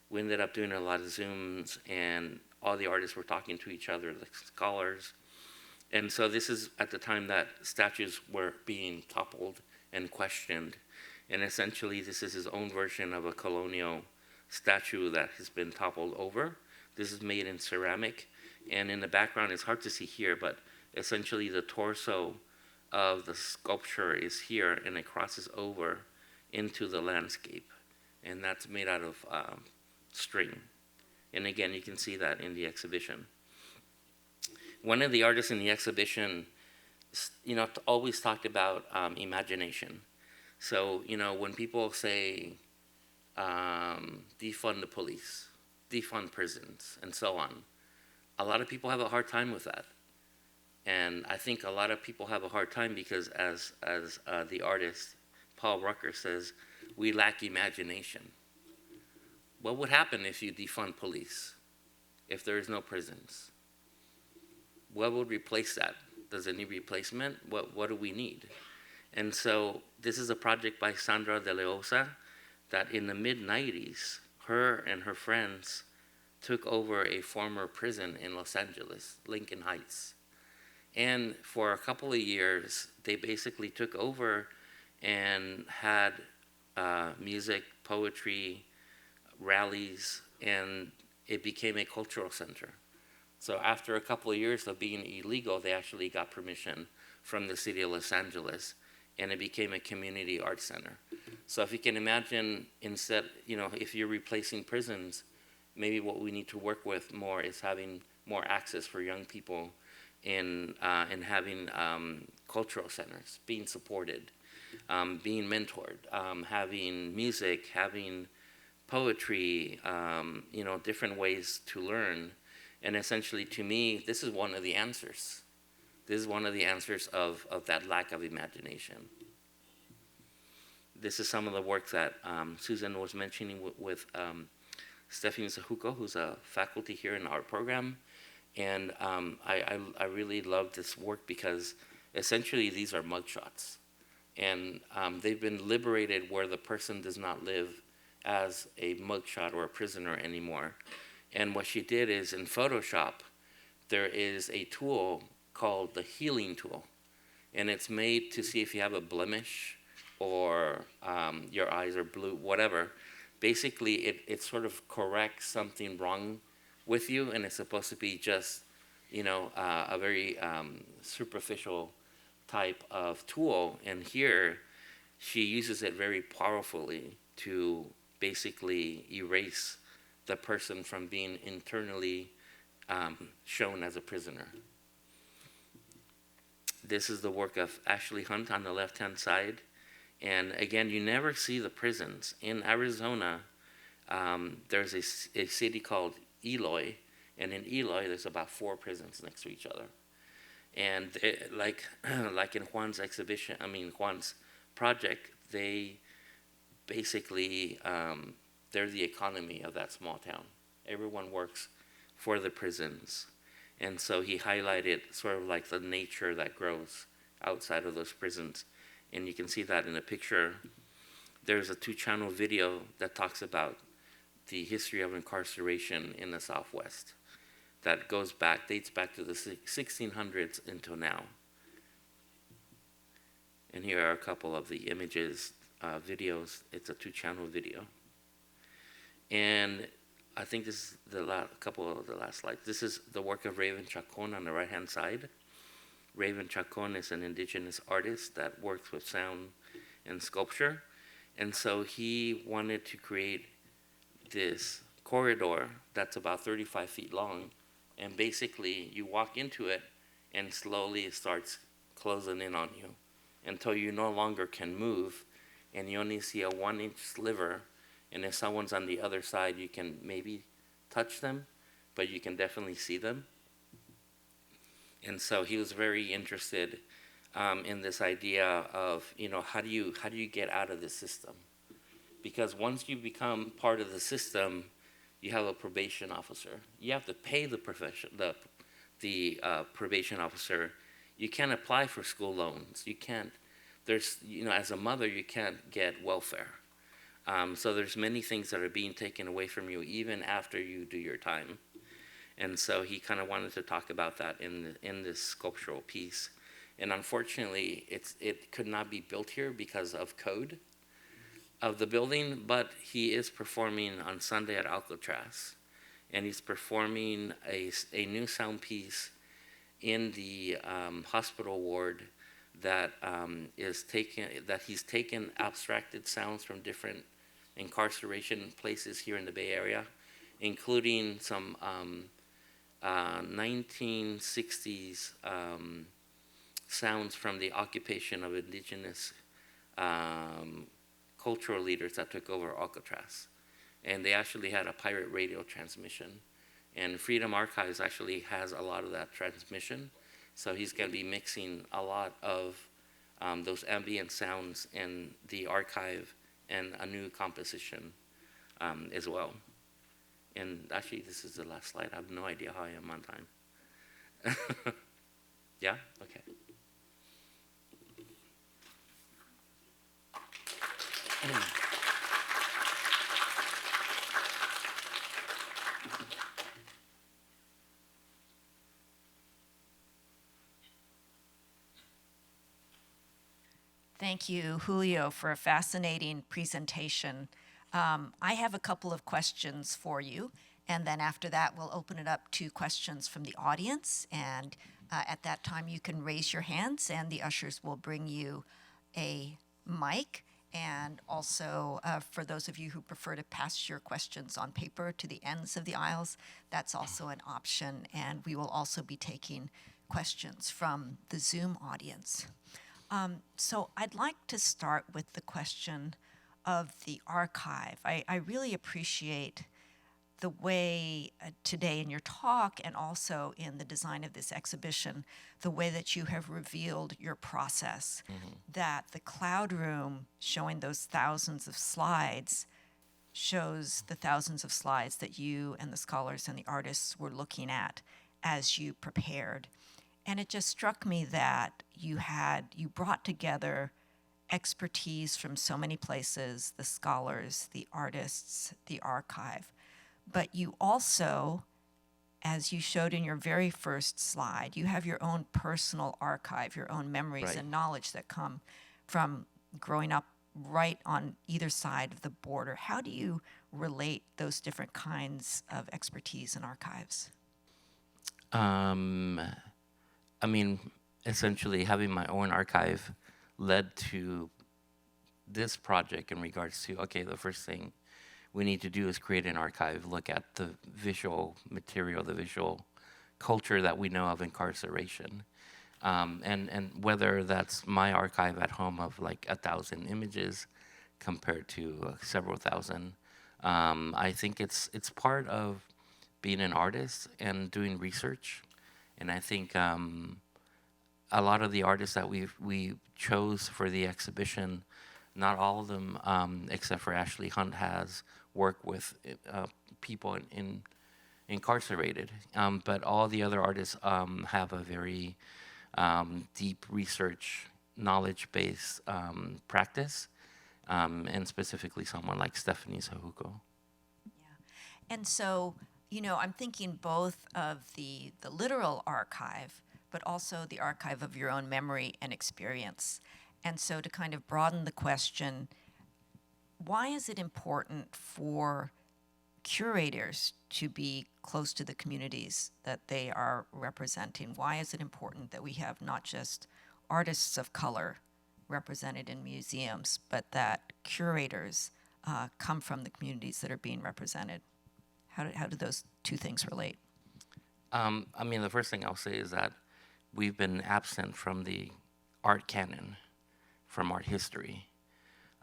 we ended up doing a lot of Zooms, and all the artists were talking to each other, the scholars. And so this is at the time that statues were being toppled and questioned. And essentially, this is his own version of a colonial statue that has been toppled over. This is made in ceramic. And in the background, it's hard to see here, but essentially the torso of the sculpture is here, and it crosses over into the landscape. And that's made out of string. And again, you can see that in the exhibition. One of the artists in the exhibition, always talked about imagination. So, when people say defund the police, defund prisons, and so on, a lot of people have a hard time with that. And I think a lot of people have a hard time because, as the artist Paul Rucker says, we lack imagination. What would happen if you defund police, if there is no prisons? What would replace that? Does it need replacement? What do we need? And so this is a project by Sandra de Loza that in the mid-90s, her and her friends took over a former prison in Los Angeles, Lincoln Heights. And for a couple of years, they basically took over and had music, poetry, rallies, and it became a cultural center. So after a couple of years of being illegal, they actually got permission from the city of Los Angeles, and it became a community arts center. So if you can imagine, instead, if you're replacing prisons, maybe what we need to work with more is having more access for young people in having cultural centers, being supported, being mentored, having music, having poetry, different ways to learn. And essentially, to me, this is one of the answers. This is one of the answers of that lack of imagination. This is some of the work that Susan was mentioning with Stephanie Syjuco, who's a faculty here in our program. And I really love this work because essentially these are mugshots. And they've been liberated where the person does not live as a mugshot or a prisoner anymore. And what she did is in Photoshop, there is a tool called the healing tool. And it's made to see if you have a blemish or your eyes are blue, whatever. Basically, it sort of corrects something wrong with you, and it's supposed to be just, a very superficial type of tool. And here, she uses it very powerfully to basically erase the person from being internally shown as a prisoner. This is the work of Ashley Hunt on the left-hand side. And again, you never see the prisons. In Arizona, there's a city called Eloy, and in Eloy, there's about 4 prisons next to each other. And like in Juan's Juan's project, they basically, they're the economy of that small town. Everyone works for the prisons. And so he highlighted sort of like the nature that grows outside of those prisons. And you can see that in the picture. There's a 2-channel video that talks about the history of incarceration in the Southwest that dates back to the 1600s until now. And here are a couple of the images, videos. It's a 2-channel video. And I think this is couple of the last slides. This is the work of Raven Chacon on the right-hand side. Raven Chacon is an indigenous artist that works with sound and sculpture. And so he wanted to create this corridor that's about 35 feet long. And basically, you walk into it, and slowly it starts closing in on you until you no longer can move, and you only see a 1-inch sliver. And if someone's on the other side, you can maybe touch them, but you can definitely see them. And so he was very interested in this idea of, how do you get out of the system? Because once you become part of the system, you have a probation officer. You have to pay the probation officer. You can't apply for school loans. You can't. As a mother, you can't get welfare. So there's many things that are being taken away from you even after you do your time. And so he kind of wanted to talk about that in this sculptural piece. And unfortunately, it could not be built here because of code of the building, but he is performing on Sunday at Alcatraz. And he's performing a new sound piece in the hospital ward that he's taken abstracted sounds from different incarceration places here in the Bay Area, including some 1960s sounds from the occupation of indigenous cultural leaders that took over Alcatraz. And they actually had a pirate radio transmission. And Freedom Archives actually has a lot of that transmission. So he's going to be mixing a lot of those ambient sounds in the archive and a new composition as well. And actually, this is the last slide. I have no idea how I am on time. Yeah? Okay. Thank you, Julio, for a fascinating presentation. I have a couple of questions for you, and then after that, we'll open it up to questions from the audience. And at that time, you can raise your hands, and the ushers will bring you a mic. And also, for those of you who prefer to pass your questions on paper to the ends of the aisles, that's also an option. And we will also be taking questions from the Zoom audience. So I'd like to start with the question of the archive. I really appreciate the way today in your talk and also in the design of this exhibition, the way that you have revealed your process, that the cloud room showing those thousands of slides shows the thousands of slides that you and the scholars and the artists were looking at as you prepared. And it just struck me that you brought together expertise from so many places, the scholars, the artists, the archive. But you also, as you showed in your very first slide, you have your own personal archive, your own memories Right. and knowledge that come from growing up right on either side of the border. How do you relate those different kinds of expertise and archives? I mean, essentially having my own archive led to this project in regards to, okay, the first thing we need to do is create an archive, look at the visual material, the visual culture that we know of incarceration. And whether that's my archive at home of like 1,000 images compared to several thousand, I think it's part of being an artist and doing research. And I think a lot of the artists that we chose for the exhibition, not all of them, except for Ashley Hunt, has worked with people incarcerated. But all the other artists have a very deep research, knowledge-based practice, and specifically someone like Stephanie Syjuco. And so, I'm thinking both of the literal archive, but also the archive of your own memory and experience. And so to kind of broaden the question, why is it important for curators to be close to the communities that they are representing? Why is it important that we have not just artists of color represented in museums, but that curators come from the communities that are being represented? How do those two things relate? I mean, the first thing I'll say is that we've been absent from the art canon, from art history.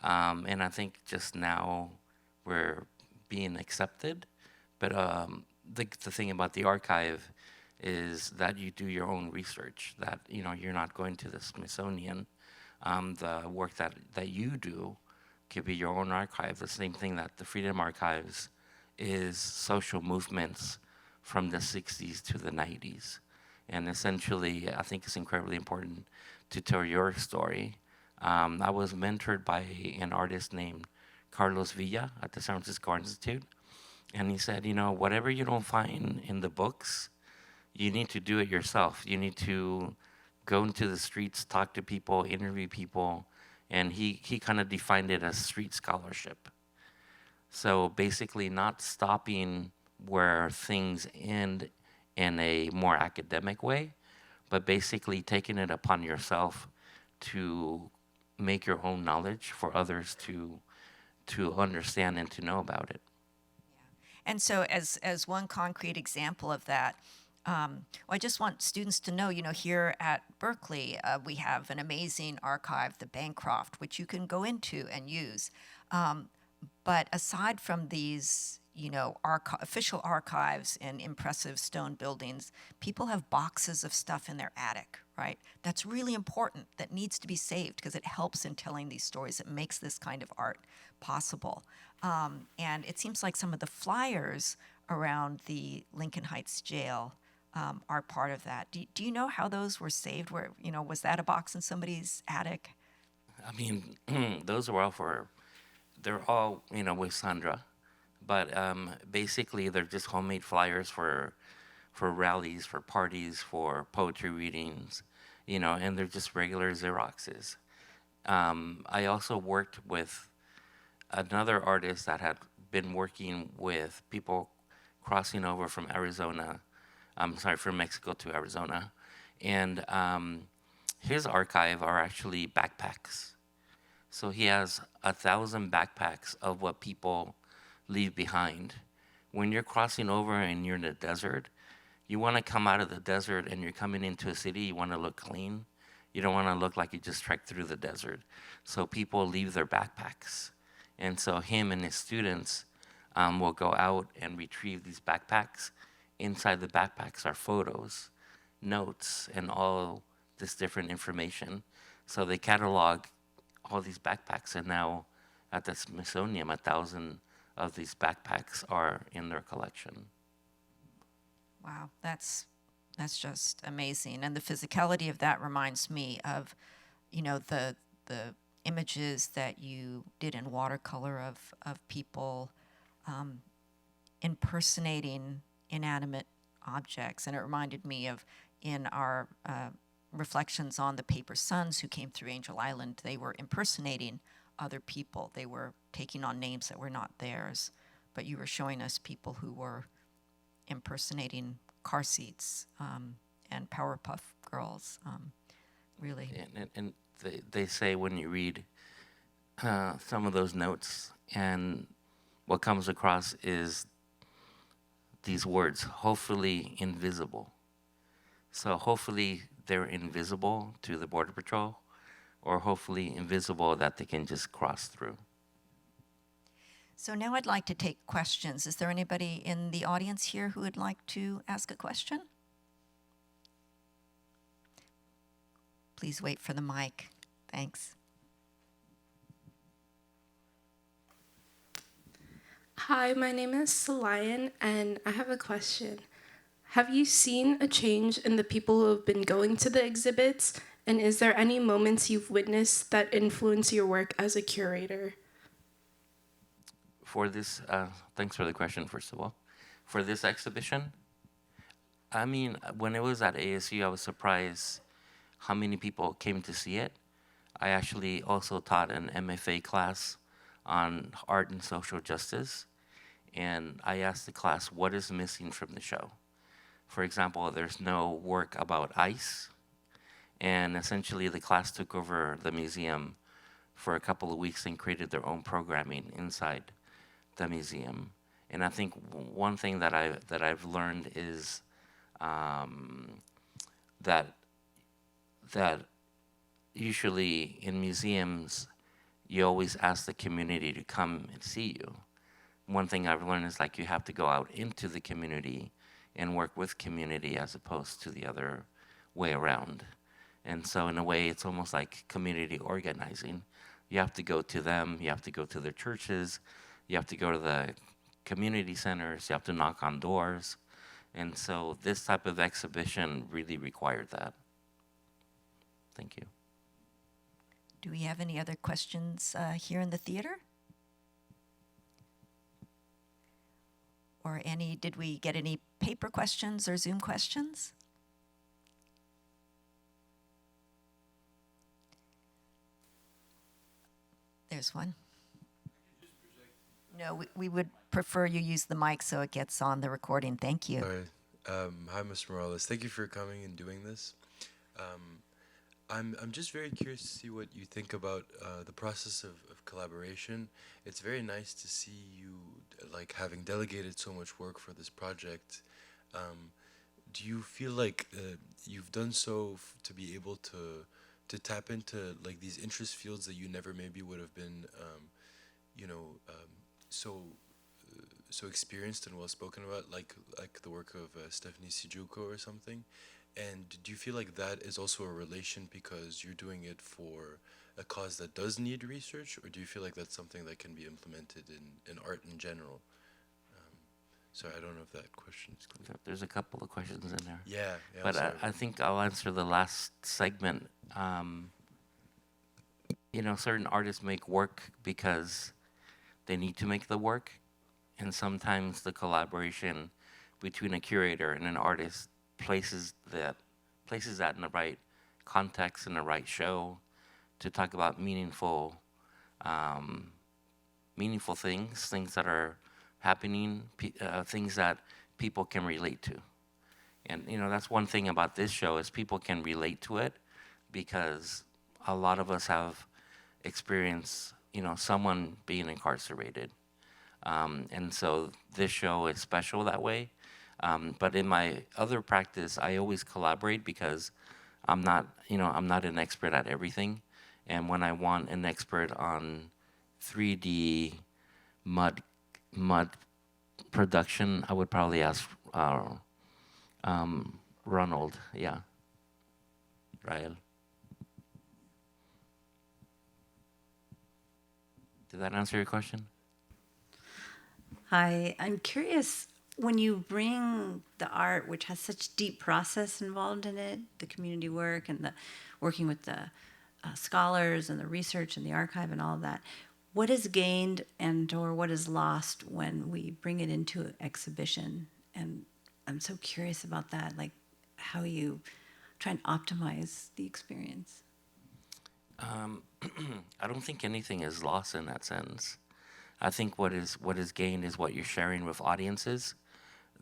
And I think just now we're being accepted. But the thing about the archive is that you do your own research, that, you're not going to the Smithsonian. The work that you do could be your own archive. The same thing that the Freedom Archives is social movements from the 60s to the 90s. And essentially, I think it's incredibly important to tell your story. I was mentored by an artist named Carlos Villa at the San Francisco Art Institute. And he said, whatever you don't find in the books, you need to do it yourself. You need to go into the streets, talk to people, interview people. And he kind of defined it as street scholarship. So basically not stopping where things end in a more academic way, but basically taking it upon yourself to make your own knowledge for others to understand and to know about it. And so as one concrete example of that, I just want students to know, here at Berkeley, we have an amazing archive, the Bancroft, which you can go into and use. But aside from these, official archives in impressive stone buildings, people have boxes of stuff in their attic, right? That's really important, that needs to be saved because it helps in telling these stories. It makes this kind of art possible. And it seems like some of the flyers around the Lincoln Heights jail are part of that. Do you know how those were saved? Where, was that a box in somebody's attic? I mean, those are they're all, with Sandra. But basically, they're just homemade flyers for rallies, for parties, for poetry readings, and they're just regular Xeroxes. I also worked with another artist that had been working with people crossing over from from Mexico to Arizona. And his archive are actually backpacks. So he has 1,000 backpacks of what people leave behind. When you're crossing over and you're in the desert, you want to come out of the desert and you're coming into a city, you want to look clean. You don't want to look like you just trekked through the desert. So people leave their backpacks. And so him and his students will go out and retrieve these backpacks. Inside the backpacks are photos, notes, and all this different information. So they catalog all these backpacks, and now at the Smithsonian, 1,000 of these backpacks are in their collection. Wow, that's just amazing. And the physicality of that reminds me of, the images that you did in watercolor of people impersonating inanimate objects. And it reminded me of in our reflections on the Paper Sons who came through Angel Island, they were impersonating other people. They were taking on names that were not theirs. But you were showing us people who were impersonating car seats and Powerpuff Girls, really. And they say when you read some of those notes, and what comes across is these words, hopefully invisible. So hopefully they're invisible to the Border Patrol, or hopefully invisible that they can just cross through. So now I'd like to take questions. Is there anybody in the audience here who would like to ask a question? Please wait for the mic. Thanks. Hi, my name is Salayan, and I have a question. Have you seen a change in the people who have been going to the exhibits? And is there any moments you've witnessed that influence your work as a curator? For this, thanks for the question, first of all. For this exhibition, I mean, when it was at ASU, I was surprised how many people came to see it. I actually also taught an MFA class on art and social justice, and I asked the class, what is missing from the show? For example, there's no work about ICE, and essentially the class took over the museum for a couple of weeks and created their own programming inside the museum. And I think one thing that I've learned is that usually in museums you always ask the community to come and see you. One thing I've learned is like you have to go out into the community and work with community as opposed to the other way around. And so in a way it's almost like community organizing. You have to go to them, you have to go to their churches, you have to go to the community centers, you have to knock on doors. And so this type of exhibition really required that. Thank you. Do we have any other questions here in the theater? Or did we get any paper questions or Zoom questions? There's one. No, we would prefer you use the mic so it gets on the recording. Thank you. All right. Hi, Mr. Morales. Thank you for coming and doing this. I'm just very curious to see what you think about the process of collaboration. It's very nice to see you like having delegated so much work for this project. Do you feel like you've done so to be able to tap into like these interest fields that you never maybe would have been, so experienced and well spoken about, like the work of Stephanie Syjuco or something? And do you feel like that is also a relation because you're doing it for a cause that does need research, or do you feel like that's something that can be implemented in art in general? Sorry, I don't know if that question is clear. There's a couple of questions in there. Yeah, But I think I'll answer the last segment. Certain artists make work because they need to make the work, and sometimes the collaboration between a curator and an artist places that in the right context, in the right show, to talk about meaningful things that are happening, things that people can relate to. And that's one thing about this show is people can relate to it because a lot of us have experienced someone being incarcerated, and so this show is special that way. But in my other practice, I always collaborate because I'm not an expert at everything. And when I want an expert on 3D mud mud production, I would probably ask Ronald. Yeah, Rael. Did that answer your question? Hi, I'm curious, when you bring the art, which has such deep process involved in it, the community work and the working with the scholars and the research and the archive and all of that, what is gained and or what is lost when we bring it into an exhibition? And I'm so curious about that, like how you try and optimize the experience. I don't think anything is lost in that sense. I think what is gained is what you're sharing with audiences.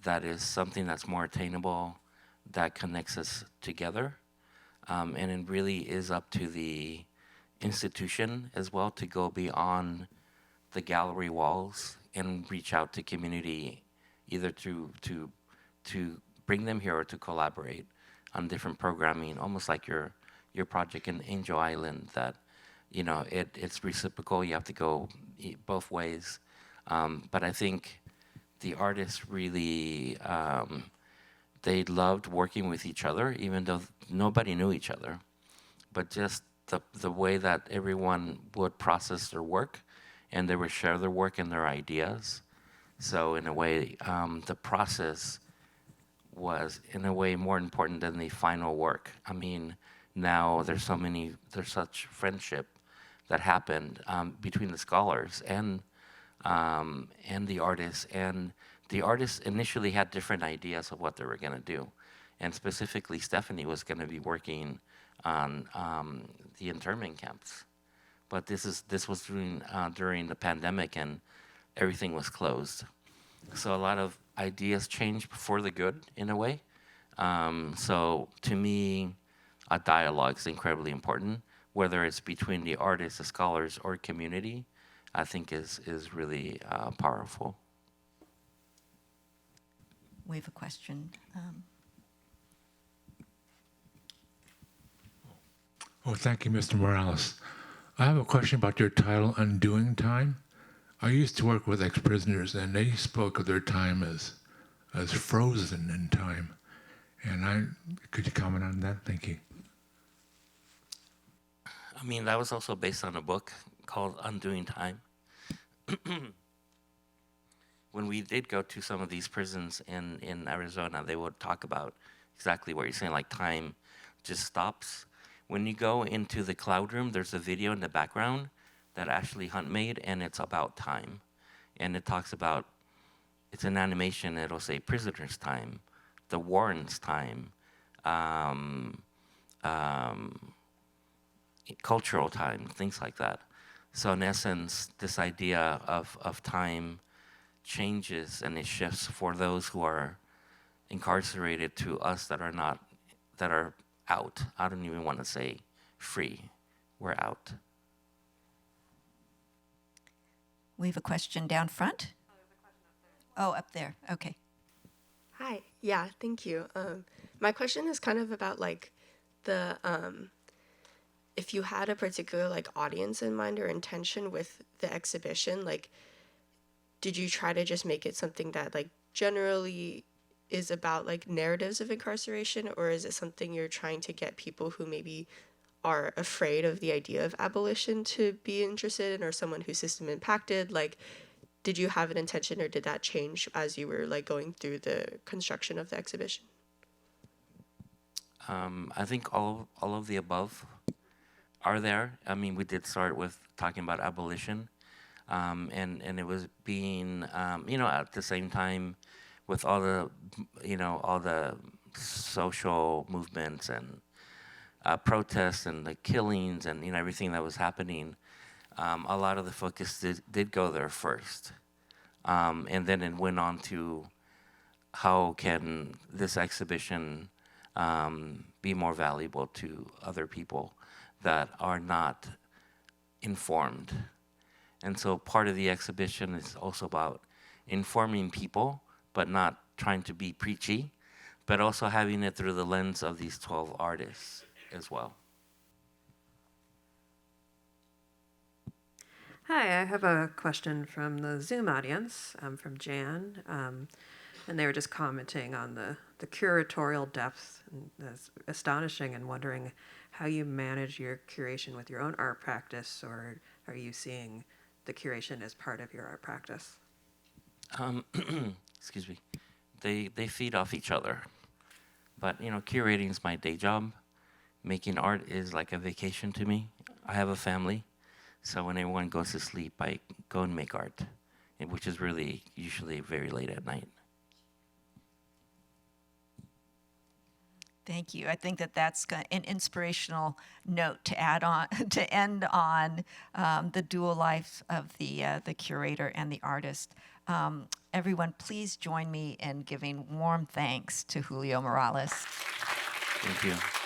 That is something that's more attainable, that connects us together, and it really is up to the institution as well to go beyond the gallery walls and reach out to community, either to bring them here or to collaborate on different programming, almost like your project in Angel Island, that it's reciprocal. You have to go both ways. But I think the artists really, they loved working with each other, even though nobody knew each other. But just the way that everyone would process their work, and they would share their work and their ideas. So in a way, the process was in a way more important than the final work. I mean, now there's such friendship that happened between the scholars and the artists. And the artists initially had different ideas of what they were going to do. And specifically, Stephanie was going to be working on the internment camps. But this was during the pandemic, and everything was closed. So a lot of ideas changed for the good, in a way. So to me, a dialogue is incredibly important, whether it's between the artists, the scholars, or community. I think is really powerful. We have a question. Oh, thank you, Mr. Morales. I have a question about your title, Undoing Time. I used to work with ex-prisoners, and they spoke of their time as frozen in time. And could you comment on that? Thank you. I mean, that was also based on a book called Undoing Time. When we did go to some of these prisons in Arizona, they would talk about exactly what you're saying, like time just stops. When you go into the cloud room, there's a video in the background that Ashley Hunt made, and it's about time. And it talks about, it's an animation, it'll say prisoner's time, the Warren's time, cultural time, things like that. So in essence, this idea of time changes and it shifts for those who are incarcerated to us that are out. I don't even want to say free. We're out. We have a question down front. Oh, up there. Okay. Hi. Yeah, thank you. My question is kind of about like the if you had a particular like audience in mind or intention with the exhibition, like did you try to just make it something that like generally is about like narratives of incarceration, or is it something you're trying to get people who maybe are afraid of the idea of abolition to be interested in, or someone who's system impacted? Like, did you have an intention, or did that change as you were like going through the construction of the exhibition? I think all of the above are there. I mean, we did start with talking about abolition, and it was being, at the same time with all the social movements and protests and the killings and everything that was happening. A lot of the focus did go there first, and then it went on to how can this exhibition be more valuable to other people that are not informed. And so part of the exhibition is also about informing people, but not trying to be preachy, but also having it through the lens of these 12 artists as well. Hi, I have a question from the Zoom audience, from Jan, and they were just commenting on the curatorial depth. And that's astonishing, and wondering how you manage your curation with your own art practice, or are you seeing the curation as part of your art practice? Excuse me. They feed off each other. But, you know, curating is my day job. Making art is like a vacation to me. I have a family. So when everyone goes to sleep, I go and make art, which is really usually very late at night. Thank you. I think that that's an inspirational note to add on, to end on the dual life of the curator and the artist. Everyone, please join me in giving warm thanks to Julio Morales. Thank you.